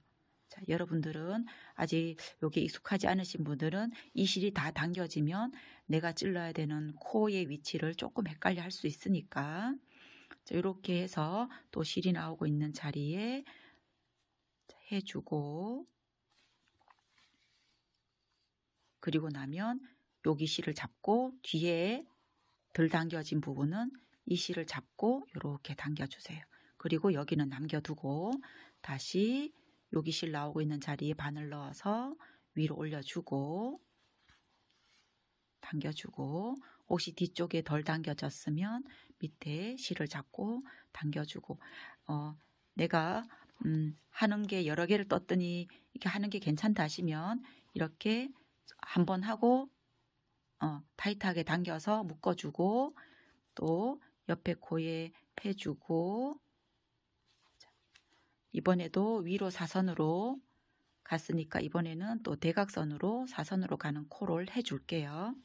자, 여러분들은 아직 여기 익숙하지 않으신 분들은 이 실이 다 당겨지면 내가 찔러야 되는 코의 위치를 조금 헷갈려 할 수 있으니까 자, 이렇게 해서 또 실이 나오고 있는 자리에 해주고 그리고 나면 여기 실을 잡고 뒤에 덜 당겨진 부분은 이 실을 잡고 이렇게 당겨주세요. 그리고 여기는 남겨두고 다시 여기 실 나오고 있는 자리에 바늘 넣어서 위로 올려주고 당겨주고, 혹시 뒤쪽에 덜 당겨졌으면 밑에 실을 잡고 당겨주고, 내가 하는 게 여러 개를 떴더니 이렇게 하는 게 괜찮다 하시면 이렇게 한번 하고 타이트하게 당겨서 묶어주고, 또 옆에 코에 해주고, 이번에도 위로 사선으로 갔으니까 이번에는 또 대각선으로 사선으로 가는 코를 해줄게요.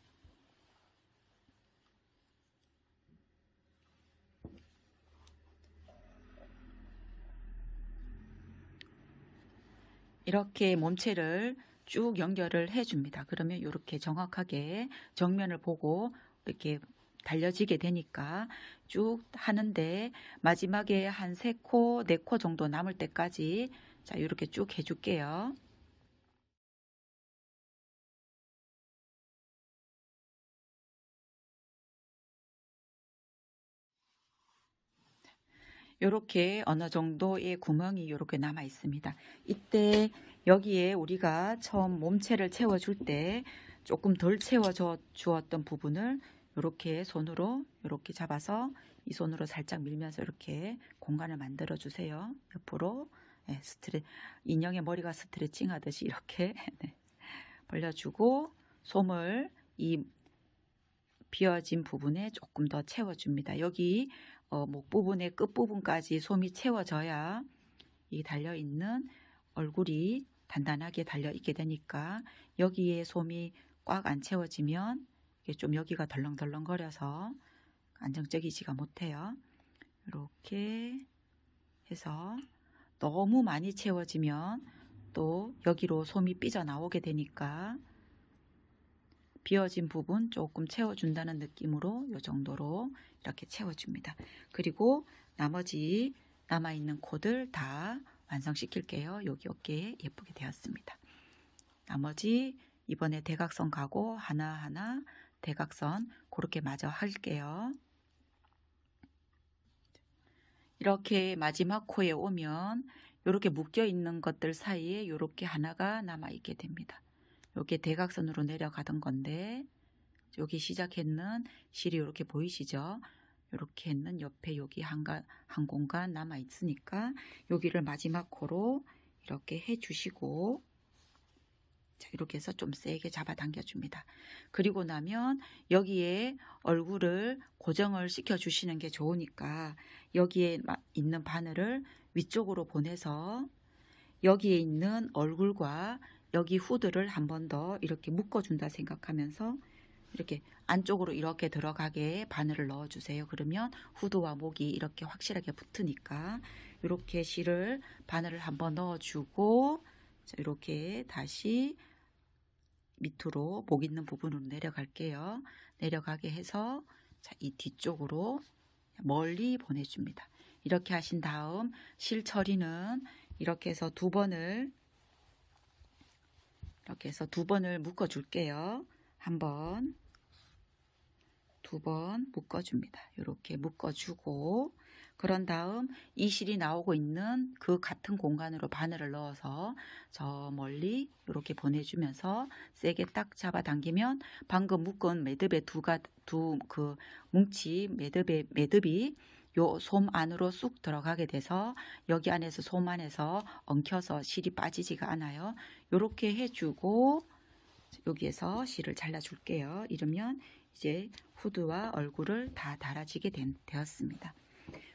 이렇게 몸체를 쭉 연결을 해줍니다. 그러면 이렇게 정확하게 정면을 보고 이렇게 달려지게 되니까 쭉 하는데, 마지막에 한 3코, 4코 정도 남을 때까지 자 이렇게 쭉 해줄게요. 이렇게 어느 정도의 구멍이 이렇게 남아 있습니다. 이때 여기에 우리가 처음 몸체를 채워줄 때 조금 덜 주었던 부분을 이렇게 손으로 이렇게 잡아서 이 손으로 살짝 밀면서 이렇게 공간을 만들어 주세요. 옆으로 인형의 머리가 스트레칭 하듯이 이렇게 벌려주고, 솜을 이 비어진 부분에 조금 더 채워줍니다. 여기 목 부분의 끝부분까지 솜이 채워져야 이 달려있는 얼굴이 단단하게 달려있게 되니까, 여기에 솜이 꽉 안 채워지면 좀 여기가 덜렁덜렁거려서 안정적이지가 못해요. 이렇게 해서 너무 많이 채워지면 또 여기로 솜이 삐져나오게 되니까 비어진 부분 조금 채워준다는 느낌으로 이 정도로 이렇게 채워줍니다. 그리고 나머지 남아있는 코들 다 완성시킬게요. 여기 어깨에 예쁘게 되었습니다. 나머지 이번에 대각선 가고 하나하나 대각선 그렇게 마저 할게요. 이렇게 마지막 코에 오면 이렇게 묶여 있는 것들 사이에 이렇게 하나가 남아 있게 됩니다. 이렇게 대각선으로 내려가던 건데, 여기 시작했는 실이 이렇게 보이시죠? 이렇게 했는 옆에 여기 한 공간 남아 있으니까 여기를 마지막 코로 이렇게 해주시고, 자, 이렇게 해서 좀 세게 잡아당겨 줍니다. 그리고 나면 여기에 얼굴을 고정을 시켜 주시는 게 좋으니까 여기에 있는 바늘을 위쪽으로 보내서 여기에 있는 얼굴과 여기 후드를 한 번 더 이렇게 묶어준다 생각하면서 이렇게 안쪽으로 이렇게 들어가게 바늘을 넣어주세요. 그러면 후드와 목이 이렇게 확실하게 붙으니까 이렇게 실을 바늘을 한번 넣어주고, 이렇게 다시 밑으로 목 있는 부분으로 내려갈게요. 내려가게 해서 이 뒤쪽으로 멀리 보내줍니다. 이렇게 하신 다음 실 처리는 이렇게 해서 두 번을 묶어 줄게요. 한 번, 두 번 묶어줍니다. 이렇게 묶어주고, 그런 다음 이 실이 나오고 있는 그 같은 공간으로 바늘을 넣어서 저 멀리 이렇게 보내주면서 세게 딱 잡아당기면 방금 묶은 매듭의 그 뭉치 매듭이 요 솜 안으로 쑥 들어가게 돼서 여기 안에서 솜 안에서 엉켜서 실이 빠지지가 않아요. 이렇게 해주고 여기에서 실을 잘라 줄게요. 이러면 이제 후드와 얼굴을 다 달아지게 되었습니다.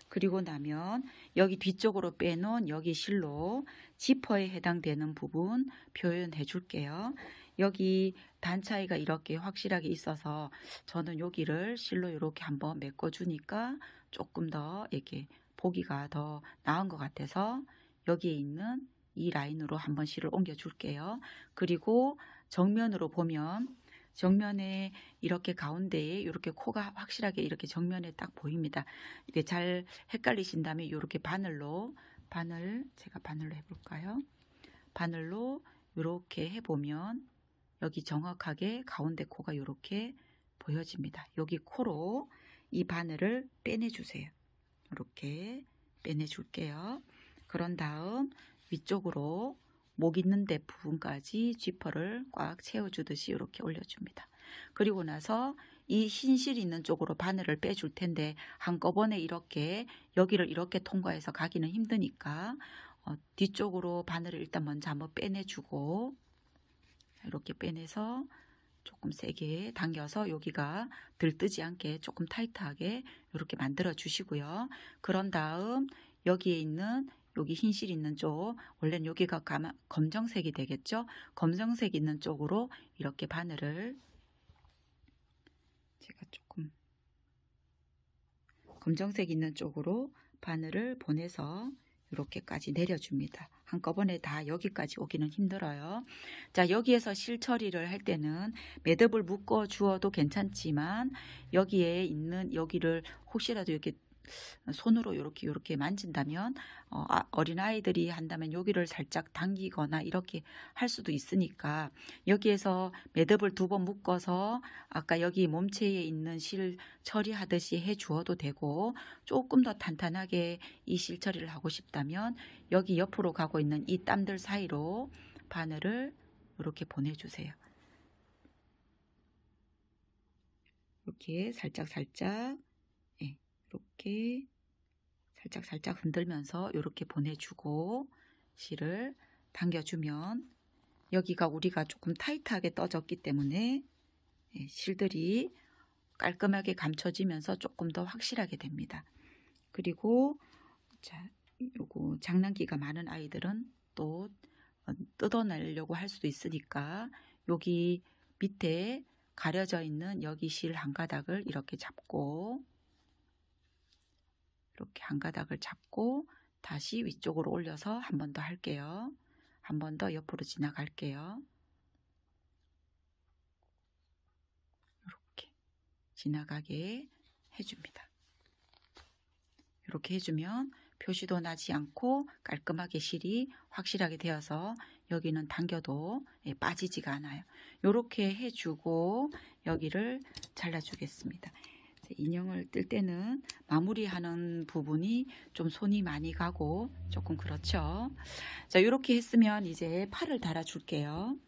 그리고 나면 여기 뒤쪽으로 빼놓은 여기 실로 지퍼에 해당되는 부분 표현해 줄게요. 여기 단 차이가 이렇게 확실하게 있어서 저는 여기를 실로 이렇게 한번 메꿔 주니까 조금 더 이렇게 보기가 더 나은 것 같아서 여기에 있는 이 라인으로 한번 실을 옮겨 줄게요. 그리고 정면으로 보면 정면에 이렇게 가운데에 이렇게 코가 확실하게 이렇게 정면에 딱 보입니다. 이게 잘 헷갈리신다면 이렇게 제가 바늘로 해볼까요? 바늘로 이렇게 해보면 여기 정확하게 가운데 코가 이렇게 보여집니다. 여기 코로 이 바늘을 빼내주세요. 이렇게 빼내줄게요. 그런 다음 위쪽으로 목 있는 데 부분까지 지퍼를 꽉 채워주듯이 이렇게 올려줍니다. 그리고 나서 이 흰실 있는 쪽으로 바늘을 빼줄 텐데 한꺼번에 이렇게 여기를 이렇게 통과해서 가기는 힘드니까 뒤쪽으로 바늘을 일단 먼저 한번 빼내주고 이렇게 빼내서 조금 세게 당겨서 여기가 들뜨지 않게 조금 타이트하게 이렇게 만들어 주시고요. 그런 다음 여기에 있는 여기 흰실 있는 쪽, 원래는 여기가 검정색이 되겠죠. 검정색 있는 쪽으로 이렇게 바늘을 제가 조금 검정색 있는 쪽으로 바늘을 보내서 이렇게까지 내려줍니다. 한꺼번에 다 여기까지 오기는 힘들어요. 자, 여기에서 실 처리를 할 때는 매듭을 묶어 주어도 괜찮지만 여기에 있는 여기를 혹시라도 이렇게 손으로 이렇게 만진다면 어린아이들이 한다면 여기를 살짝 당기거나 이렇게 할 수도 있으니까 여기에서 매듭을 2번 묶어서 아까 여기 몸체에 있는 실 처리하듯이 해 주어도 되고 조금 더 탄탄하게 이 실 처리를 하고 싶다면 여기 옆으로 가고 있는 이 땀들 사이로 바늘을 이렇게 보내주세요. 이렇게 살짝 이렇게 살짝 흔들면서 이렇게 보내주고 실을 당겨주면 여기가 우리가 조금 타이트하게 떠졌기 때문에 실들이 깔끔하게 감춰지면서 조금 더 확실하게 됩니다. 그리고 자, 요거 장난기가 많은 아이들은 또 뜯어내려고 할 수도 있으니까 여기 밑에 가려져 있는 여기 실 한 가닥을 이렇게 잡고 이렇게 한 가닥을 잡고 다시 위쪽으로 올려서 한 번 더 할게요. 한 번 더 옆으로 지나갈게요. 이렇게 지나가게 해줍니다. 이렇게 해주면 표시도 나지 않고 깔끔하게 실이 확실하게 되어서 여기는 당겨도 빠지지가 않아요. 이렇게 해주고 여기를 잘라주겠습니다. 인형을 뜰 때는 마무리하는 부분이 좀 손이 많이 가고 조금 그렇죠. 자, 이렇게 했으면 이제 팔을 달아줄게요.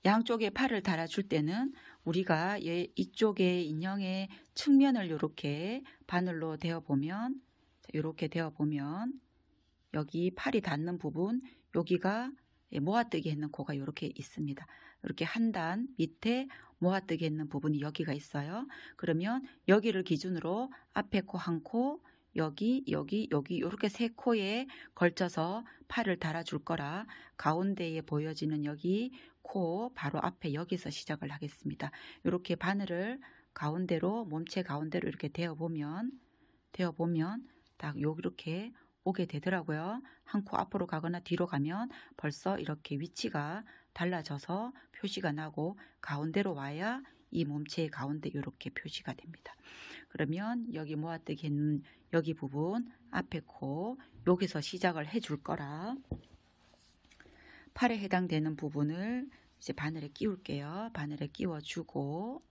양쪽에 팔을 달아줄 때는 우리가 이쪽에 인형의 측면을 이렇게 바늘로 대어보면 이렇게 대어보면 여기 팔이 닿는 부분 여기가 모아뜨기 했는 코가 이렇게 있습니다. 이렇게 한 단 밑에 모아뜨기 했는 부분이 여기가 있어요. 그러면 여기를 기준으로 앞에 코 한 코, 여기 이렇게 3코에 걸쳐서 팔을 달아줄 거라 가운데에 보여지는 여기 코 바로 앞에 여기서 시작을 하겠습니다. 이렇게 바늘을 가운데로 몸체 가운데로 이렇게 대어보면 딱 이렇게 오게 되더라고요. 한 코 앞으로 가거나 뒤로 가면 벌써 이렇게 위치가 달라져서 표시가 나고 가운데로 와야 이 몸체의 가운데 이렇게 표시가 됩니다. 그러면 여기 모아뜨기 있는 여기 부분 앞에 코 여기서 시작을 해줄 거라 팔에 해당되는 부분을 이제 바늘에 끼울게요. 바늘에 끼워주고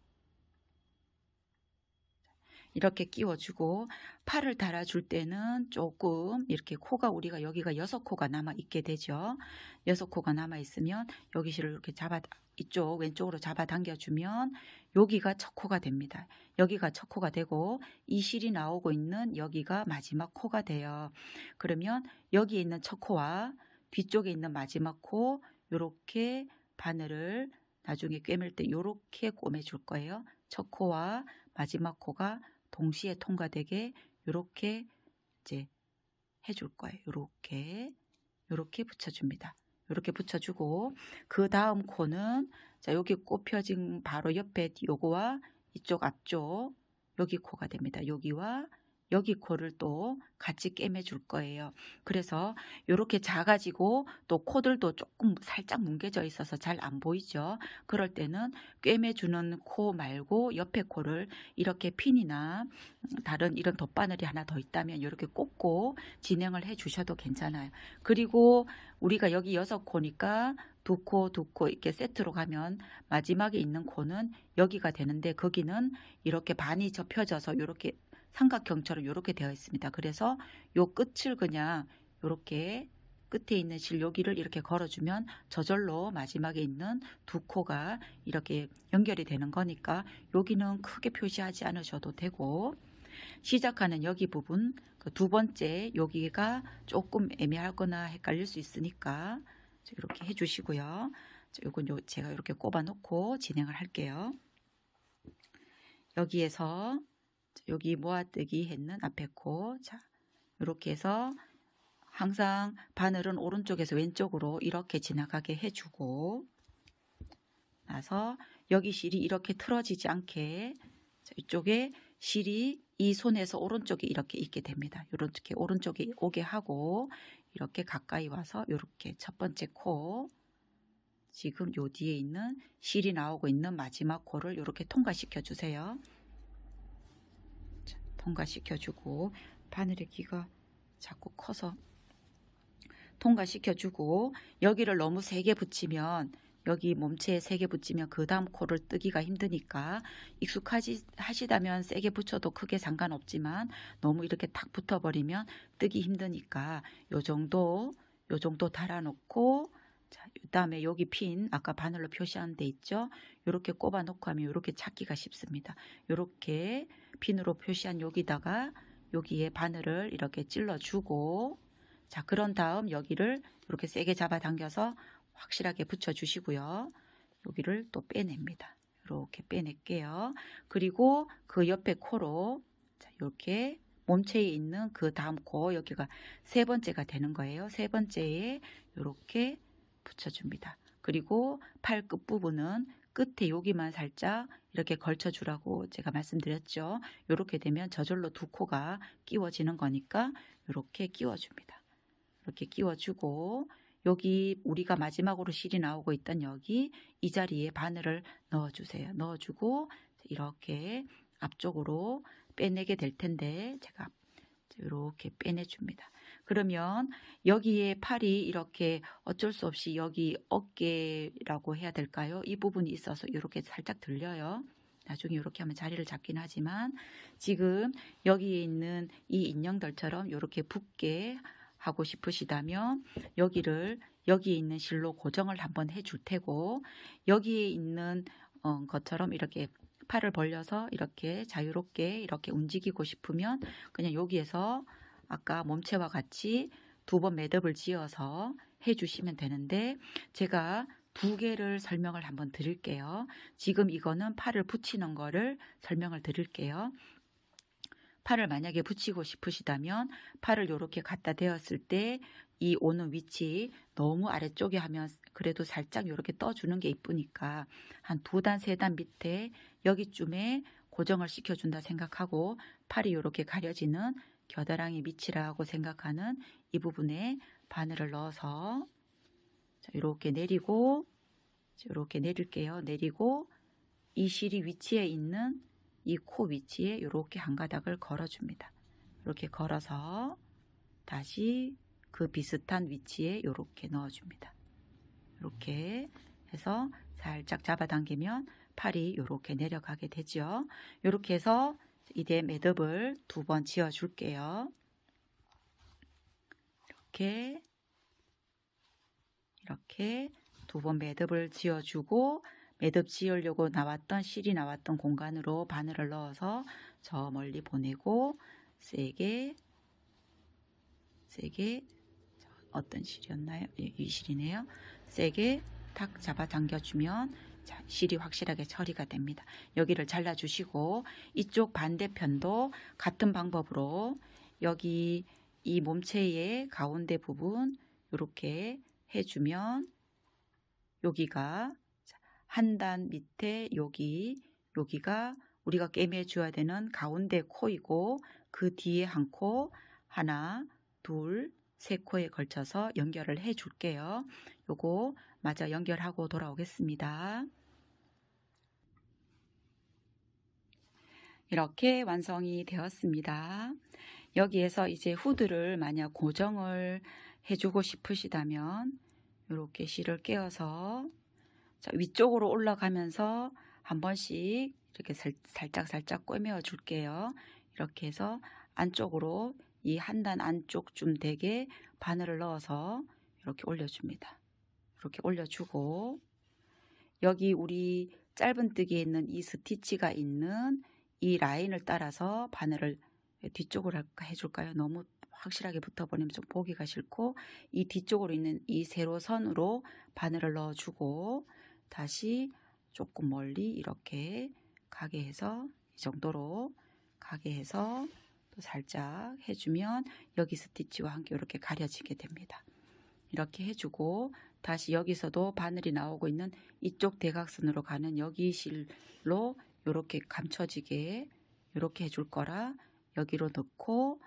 이렇게 끼워주고 팔을 달아줄 때는 조금 이렇게 코가 우리가 여기가 6코가 남아 있게 되죠. 6코가 남아 있으면 여기 실을 이렇게 이쪽 왼쪽으로 잡아 당겨주면 여기가 첫 코가 됩니다. 여기가 첫 코가 되고 이 실이 나오고 있는 여기가 마지막 코가 돼요. 그러면 여기에 있는 첫 코와 뒤쪽에 있는 마지막 코 이렇게 바늘을 나중에 꿰맬 때 이렇게 꿰매줄 거예요. 첫 코와 마지막 코가 동시에 통과되게 이렇게 이제 해줄 거예요. 이렇게 붙여줍니다. 이렇게 붙여주고 그 다음 코는 자 여기 꼽혀진 바로 옆에 요거와 이쪽 앞쪽 여기 코가 됩니다. 여기와 여기 코를 또 같이 꿰매 줄 거예요. 그래서 이렇게 작아지고 또 코들도 조금 살짝 뭉개져 있어서 잘 안 보이죠. 그럴 때는 꿰매 주는 코 말고 옆에 코를 이렇게 핀이나 다른 이런 덧바늘이 하나 더 있다면 이렇게 꽂고 진행을 해 주셔도 괜찮아요. 그리고 우리가 여기 6코니까 두 코 이렇게 세트로 가면 마지막에 있는 코는 여기가 되는데 거기는 이렇게 반이 접혀져서 이렇게 삼각형처럼 이렇게 되어 있습니다. 그래서 요 끝을 그냥 이렇게 끝에 있는 실 여기를 이렇게 걸어주면 저절로 마지막에 있는 두 코가 이렇게 연결이 되는 거니까 여기는 크게 표시하지 않으셔도 되고, 시작하는 여기 부분 그 두 번째 여기가 조금 애매하거나 헷갈릴 수 있으니까 이렇게 해주시고요. 요건 제가 이렇게 꼽아 놓고 진행을 할게요. 여기에서 여기 모아뜨기 했는 앞에 코, 자 이렇게 해서 항상 바늘은 오른쪽에서 왼쪽으로 이렇게 지나가게 해주고 나서 여기 실이 이렇게 틀어지지 않게 이쪽에 실이 이 손에서 오른쪽에 이렇게 있게 됩니다. 이렇게 오른쪽에 오게 하고 이렇게 가까이 와서 이렇게 첫 번째 코, 지금 요 뒤에 있는 실이 나오고 있는 마지막 코를 이렇게 통과시켜 주세요. 통과시켜 주고, 바늘의 길이가 자꾸 커서 통과시켜 주고, 여기를 너무 세게 붙이면 여기 몸체에 세게 붙이면 그 다음 코를 뜨기가 힘드니까 하시다면 세게 붙여도 크게 상관없지만 너무 이렇게 탁 붙어버리면 뜨기 힘드니까 요 정도 달아놓고, 자, 그다음에 여기 핀 아까 바늘로 표시한 데 있죠. 이렇게 꼽아 놓고 하면 이렇게 찾기가 쉽습니다. 이렇게 핀으로 표시한 여기다가 여기에 바늘을 이렇게 찔러 주고, 자, 그런 다음 여기를 이렇게 세게 잡아당겨서 확실하게 붙여 주시고요. 여기를 또 빼냅니다. 이렇게 빼낼게요. 그리고 그 옆에 코로, 자, 이렇게 몸체에 있는 그 다음 코, 여기가 세 번째가 되는 거예요. 세 번째에 이렇게 붙여줍니다. 그리고 팔 끝부분은 끝에 여기만 살짝 이렇게 걸쳐 주라고 제가 말씀드렸죠. 이렇게 되면 저절로 두 코가 끼워지는 거니까 이렇게 끼워줍니다. 이렇게 끼워주고, 여기 우리가 마지막으로 실이 나오고 있던 여기 이 자리에 바늘을 넣어주세요. 넣어주고 이렇게 앞쪽으로 빼내게 될 텐데 제가 이렇게 빼내줍니다. 그러면 여기에 팔이 이렇게 어쩔 수 없이 여기 어깨라고 해야 될까요? 이 부분이 있어서 이렇게 살짝 들려요. 나중에 이렇게 하면 자리를 잡긴 하지만 지금 여기에 있는 이 인형들처럼 이렇게 붙게 하고 싶으시다면 여기를 여기에 있는 실로 고정을 한번 해줄 테고, 여기에 있는 것처럼 이렇게 팔을 벌려서 이렇게 자유롭게 이렇게 움직이고 싶으면 그냥 여기에서 아까 몸체와 같이 두 번 매듭을 지어서 해주시면 되는데, 제가 두 개를 설명을 한번 드릴게요. 지금 이거는 팔을 붙이는 거를 설명을 드릴게요. 팔을 만약에 붙이고 싶으시다면 팔을 이렇게 갖다 대었을 때 이 오는 위치 너무 아래쪽에 하면 그래도 살짝 이렇게 떠주는 게 이쁘니까 한 2단, 3단 밑에 여기쯤에 고정을 시켜준다 생각하고, 팔이 이렇게 가려지는 겨드랑이 밑이라고 생각하는 이 부분에 바늘을 넣어서 이렇게 내리고, 이렇게 내릴게요. 내리고 이 실이 위치에 있는 이 코 위치에 이렇게 한 가닥을 걸어줍니다. 이렇게 걸어서 다시 그 비슷한 위치에 이렇게 넣어줍니다. 이렇게 해서 살짝 잡아당기면 팔이 이렇게 내려가게 되죠. 이렇게 해서 이제 매듭을 2번 지어줄게요. 이렇게 2번 매듭을 지어주고, 매듭 지으려고 나왔던 실이 나왔던 공간으로 바늘을 넣어서 저 멀리 보내고 세게 어떤 실이었나요? 이 실이네요. 세게 탁 잡아 당겨주면 실이 확실하게 처리가 됩니다. 여기를 잘라주시고 이쪽 반대편도 같은 방법으로 여기 이 몸체의 가운데 부분 이렇게 해주면 여기가 한 단 밑에 여기가 우리가 꿰매 줘야 되는 가운데 코이고 그 뒤에 한 코, 하나, 둘, 세 코에 걸쳐서 연결을 해 줄게요. 요거 마저 연결하고 돌아오겠습니다. 이렇게 완성이 되었습니다. 여기에서 이제 후드를 만약 고정을 해주고 싶으시다면 이렇게 실을 끼워서 위쪽으로 올라가면서 한 번씩 이렇게 살짝 꿰매어 줄게요. 이렇게 해서 안쪽으로 이 한 단 안쪽쯤 되게 바늘을 넣어서 이렇게 올려줍니다. 이렇게 올려주고 여기 우리 짧은뜨기에 있는 이 스티치가 있는 이 라인을 따라서 바늘을 뒤쪽으로 해줄까요? 너무 확실하게 붙어버리면 좀 보기가 싫고 이 뒤쪽으로 있는 이 세로선으로 바늘을 넣어주고 다시 조금 멀리 이렇게 가게 해서 이 정도로 가게 해서 또 살짝 해주면 여기 스티치와 함께 이렇게 가려지게 됩니다. 이렇게 해주고 다시 여기서도 바늘이 나오고 있는 이쪽 대각선으로 가는 여기 실로 이렇게 감춰지게 이렇게 해줄 거라 여기로 넣고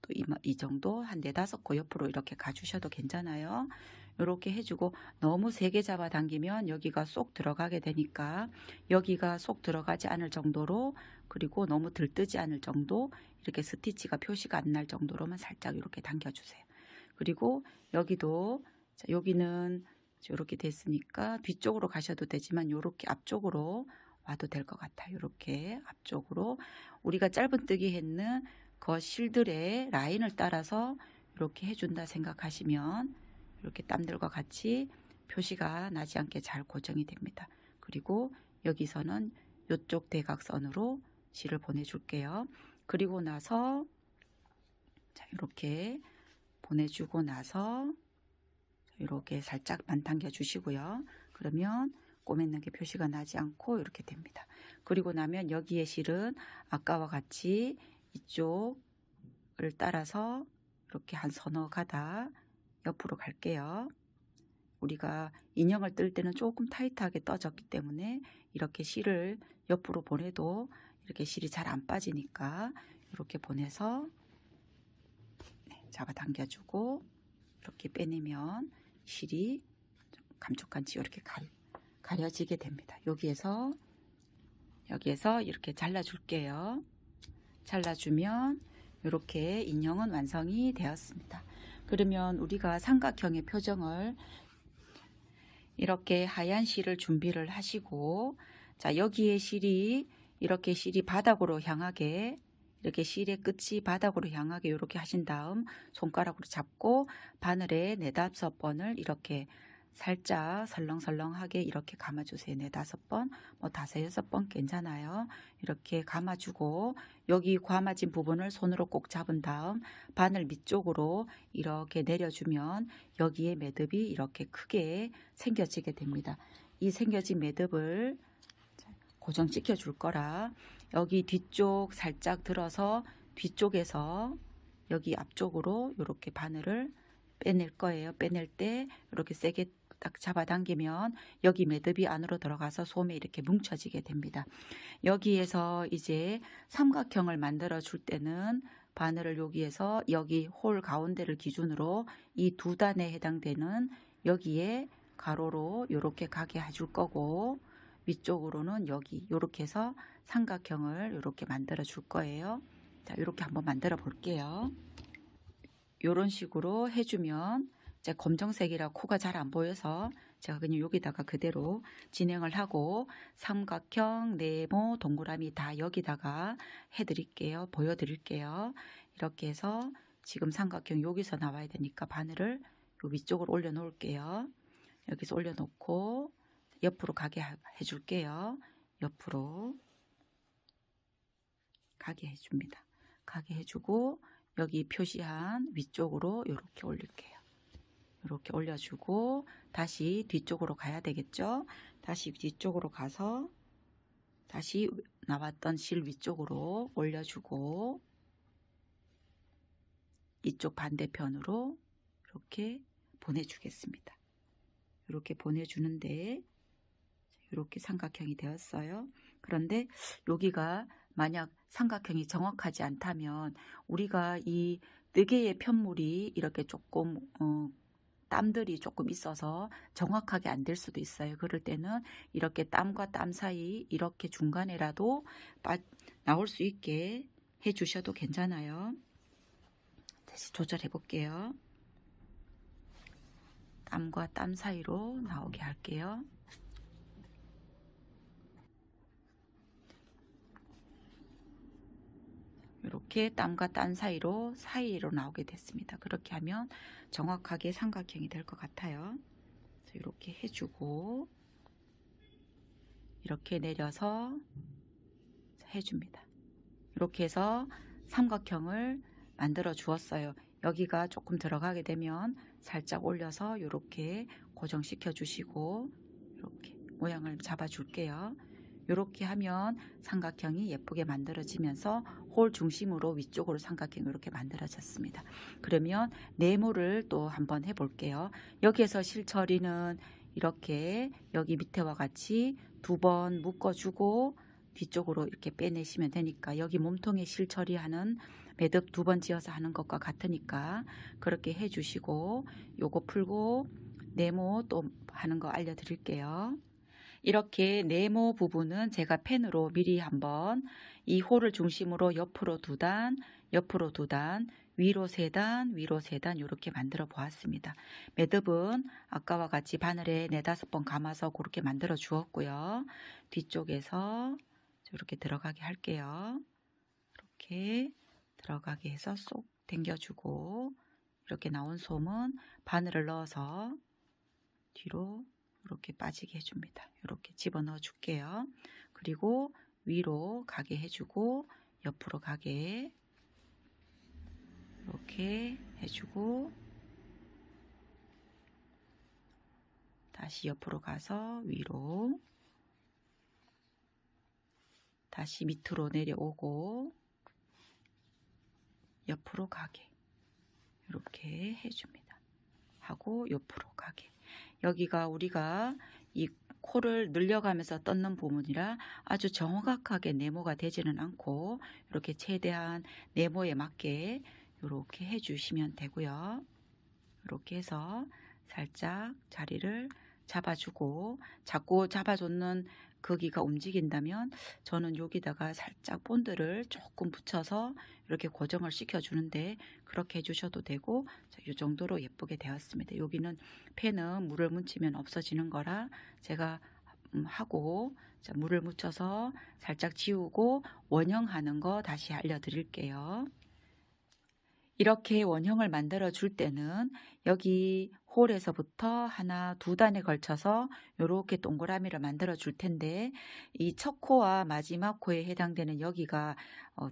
또 이 정도 한 4-5코 옆으로 이렇게 가주셔도 괜찮아요. 이렇게 해주고 너무 세게 잡아 당기면 여기가 쏙 들어가게 되니까 여기가 쏙 들어가지 않을 정도로 그리고 너무 들뜨지 않을 정도 이렇게 스티치가 표시가 안 날 정도로만 살짝 이렇게 당겨주세요. 그리고 여기도 여기는 이렇게 됐으니까 뒤쪽으로 가셔도 되지만 이렇게 앞쪽으로 와도 될 것 같아요. 이렇게 앞쪽으로 우리가 짧은뜨기 했는 그 실들의 라인을 따라서 이렇게 해준다 생각하시면 이렇게 땀들과 같이 표시가 나지 않게 잘 고정이 됩니다. 그리고 여기서는 이쪽 대각선으로 실을 보내줄게요. 그리고 나서 이렇게 보내주고 나서 이렇게 살짝만 당겨 주시고요. 그러면 꼬맸는 게 표시가 나지 않고 이렇게 됩니다. 그리고 나면 여기에 실은 아까와 같이 이쪽을 따라서 이렇게 한 서너 가닥 옆으로 갈게요. 우리가 인형을 뜰 때는 조금 타이트하게 떠졌기 때문에 이렇게 실을 옆으로 보내도 이렇게 실이 잘 안 빠지니까 이렇게 보내서 잡아당겨주고 이렇게 빼내면 실이 감쪽같이 이렇게 가려지게 됩니다. 여기에서 이렇게 잘라줄게요. 잘라주면 이렇게 인형은 완성이 되었습니다. 그러면 우리가 삼각형의 표정을 이렇게 하얀 실을 준비를 하시고 자 여기에 실이 이렇게 실이 바닥으로 향하게 이렇게 실의 끝이 바닥으로 향하게 이렇게 하신 다음 손가락으로 잡고 바늘에 4-5번을 이렇게 살짝 설렁설렁하게 이렇게 감아주세요. 4-5번, 뭐 5-6번 괜찮아요. 이렇게 감아주고 여기 감아진 부분을 손으로 꼭 잡은 다음 바늘 밑쪽으로 이렇게 내려주면 여기에 매듭이 이렇게 크게 생겨지게 됩니다. 이 생겨진 매듭을 고정시켜 줄 거라 여기 뒤쪽 살짝 들어서 뒤쪽에서 여기 앞쪽으로 이렇게 바늘을 빼낼 거예요. 빼낼 때 이렇게 세게 딱 잡아당기면 여기 매듭이 안으로 들어가서 솜에 이렇게 뭉쳐지게 됩니다. 여기에서 이제 삼각형을 만들어 줄 때는 바늘을 여기에서 여기 홀 가운데를 기준으로 이 2단에 해당되는 여기에 가로로 이렇게 가게 해줄 거고 위쪽으로는 여기 이렇게 해서 삼각형을 이렇게 만들어 줄 거예요. 자, 이렇게 한번 만들어 볼게요. 이런 식으로 해주면 이제 검정색이라 코가 잘 안 보여서 제가 그냥 여기다가 그대로 진행을 하고 삼각형, 네모, 동그라미 다 여기다가 해드릴게요. 보여드릴게요. 이렇게 해서 지금 삼각형 여기서 나와야 되니까 바늘을 요 위쪽으로 올려 놓을게요. 여기서 올려 놓고 옆으로 가게 해줄게요. 옆으로 가게 해줍니다. 가게 해주고 여기 표시한 위쪽으로 이렇게 올릴게요. 이렇게 올려주고 다시 뒤쪽으로 가야 되겠죠. 다시 뒤쪽으로 가서 다시 나왔던 실 위쪽으로 올려주고 이쪽 반대편으로 이렇게 보내주겠습니다. 이렇게 보내주는데 이렇게 삼각형이 되었어요. 그런데 여기가 만약 삼각형이 정확하지 않다면 우리가 이 4개의 편물이 이렇게 조금 땀들이 조금 있어서 정확하게 안 될 수도 있어요. 그럴 때는 이렇게 땀과 땀 사이 이렇게 중간에라도 나올 수 있게 해 주셔도 괜찮아요. 다시 조절해 볼게요. 땀과 땀 사이로 나오게 할게요. 이렇게 땀과 땀 사이로 나오게 됐습니다. 그렇게 하면 정확하게 삼각형이 될 것 같아요. 이렇게 해주고 이렇게 내려서 해줍니다. 이렇게 해서 삼각형을 만들어 주었어요. 여기가 조금 들어가게 되면 살짝 올려서 이렇게 고정시켜 주시고 이렇게 모양을 잡아 줄게요. 이렇게 하면 삼각형이 예쁘게 만들어지면서 홀 중심으로 위쪽으로 삼각형이 이렇게 만들어졌습니다. 그러면 네모를 또 한번 해볼게요. 여기에서 실처리는 이렇게 여기 밑에와 같이 2번 묶어주고 뒤쪽으로 이렇게 빼내시면 되니까 여기 몸통에 실처리하는 매듭 2번 지어서 하는 것과 같으니까 그렇게 해주시고 요거 풀고 네모 또 하는 거 알려드릴게요. 이렇게 네모 부분은 제가 펜으로 미리 한번 이 홀을 중심으로 옆으로 2단, 옆으로 2단, 위로 3단, 위로 3단 이렇게 만들어 보았습니다. 매듭은 아까와 같이 바늘에 4-5번 감아서 그렇게 만들어 주었고요. 뒤쪽에서 이렇게 들어가게 할게요. 이렇게 들어가게 해서 쏙 당겨주고 이렇게 나온 솜은 바늘을 넣어서 뒤로 이렇게 빠지게 해줍니다. 이렇게 집어넣어 줄게요. 그리고 위로 가게 해주고 옆으로 가게 이렇게 해주고 다시 옆으로 가서 위로 다시 밑으로 내려오고 옆으로 가게 이렇게 해줍니다. 하고 옆으로 가게. 여기가 우리가 이 코를 늘려가면서 떴는 부분이라 아주 정확하게 네모가 되지는 않고 이렇게 최대한 네모에 맞게 이렇게 해주시면 되고요. 이렇게 해서 살짝 자리를 잡아주고 자꾸 잡아줬는 거기가 움직인다면 저는 여기다가 살짝 본드를 조금 붙여서 이렇게 고정을 시켜주는데 그렇게 해주셔도 되고 이 정도로 예쁘게 되었습니다. 여기는 펜은 물을 묻히면 없어지는 거라 제가 하고 물을 묻혀서 살짝 지우고 원형하는 거 다시 알려드릴게요. 이렇게 원형을 만들어 줄 때는 여기 홀에서부터 1-2단에 걸쳐서 이렇게 동그라미를 만들어 줄 텐데 이 첫 코와 마지막 코에 해당되는 여기가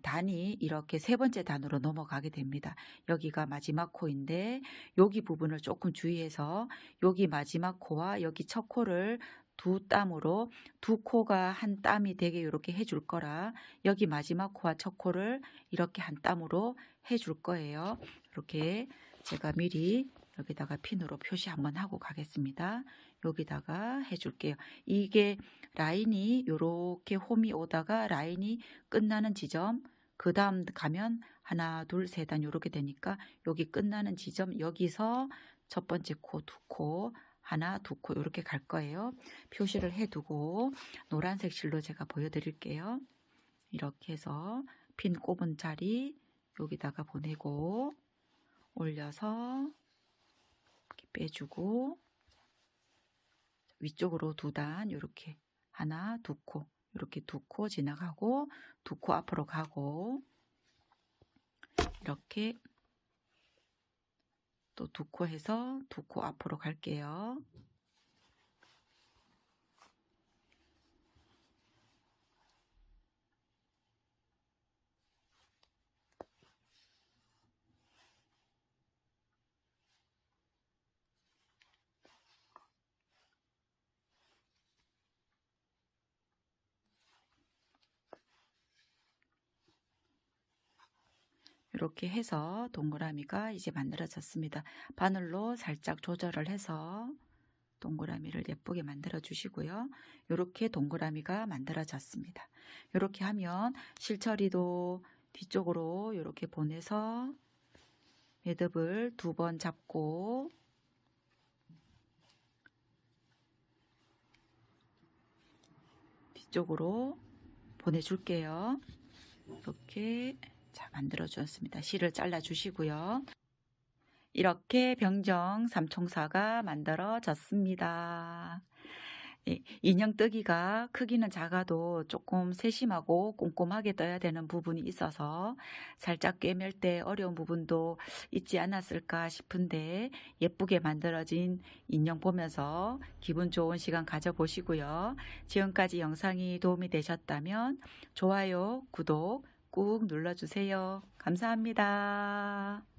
단이 이렇게 3번째 단으로 넘어가게 됩니다. 여기가 마지막 코인데 여기 부분을 조금 주의해서 여기 마지막 코와 여기 첫 코를 2땀으로 2코가 한 땀이 되게 이렇게 해줄 거라 여기 마지막 코와 첫 코를 이렇게 한 땀으로 해줄 거예요. 이렇게 제가 미리 여기다가 핀으로 표시 한번 하고 가겠습니다. 여기다가 해줄게요. 이게 라인이 이렇게 홈이 오다가 라인이 끝나는 지점 그 다음 가면 1, 2, 3단 이렇게 되니까 여기 끝나는 지점 여기서 첫 번째 코, 2코 1, 2코 이렇게 갈 거예요. 표시를 해두고 노란색 실로 제가 보여드릴게요. 이렇게 해서 핀 꼽은 자리 여기다가 보내고 올려서 이렇게 빼주고 위쪽으로 2단 이렇게 1, 2코 이렇게 2코 지나가고 2코 앞으로 가고 이렇게 또 2코 해서 2코 앞으로 갈게요. 이렇게 해서 동그라미가 이제 만들어졌습니다. 바늘로 살짝 조절을 해서 동그라미를 예쁘게 만들어 주시고요. 이렇게 동그라미가 만들어졌습니다. 이렇게 하면 실처리도 뒤쪽으로 이렇게 보내서 매듭을 2번 잡고 뒤쪽으로 보내줄게요. 이렇게 자 만들어 주었습니다. 실을 잘라 주시고요. 이렇게 병정 삼총사가 만들어졌습니다. 인형 뜨기가 크기는 작아도 조금 세심하고 꼼꼼하게 떠야 되는 부분이 있어서 살짝 꿰맬 때 어려운 부분도 있지 않았을까 싶은데 예쁘게 만들어진 인형 보면서 기분 좋은 시간 가져보시고요. 지금까지 영상이 도움이 되셨다면 좋아요, 구독 꾹 눌러주세요. 감사합니다.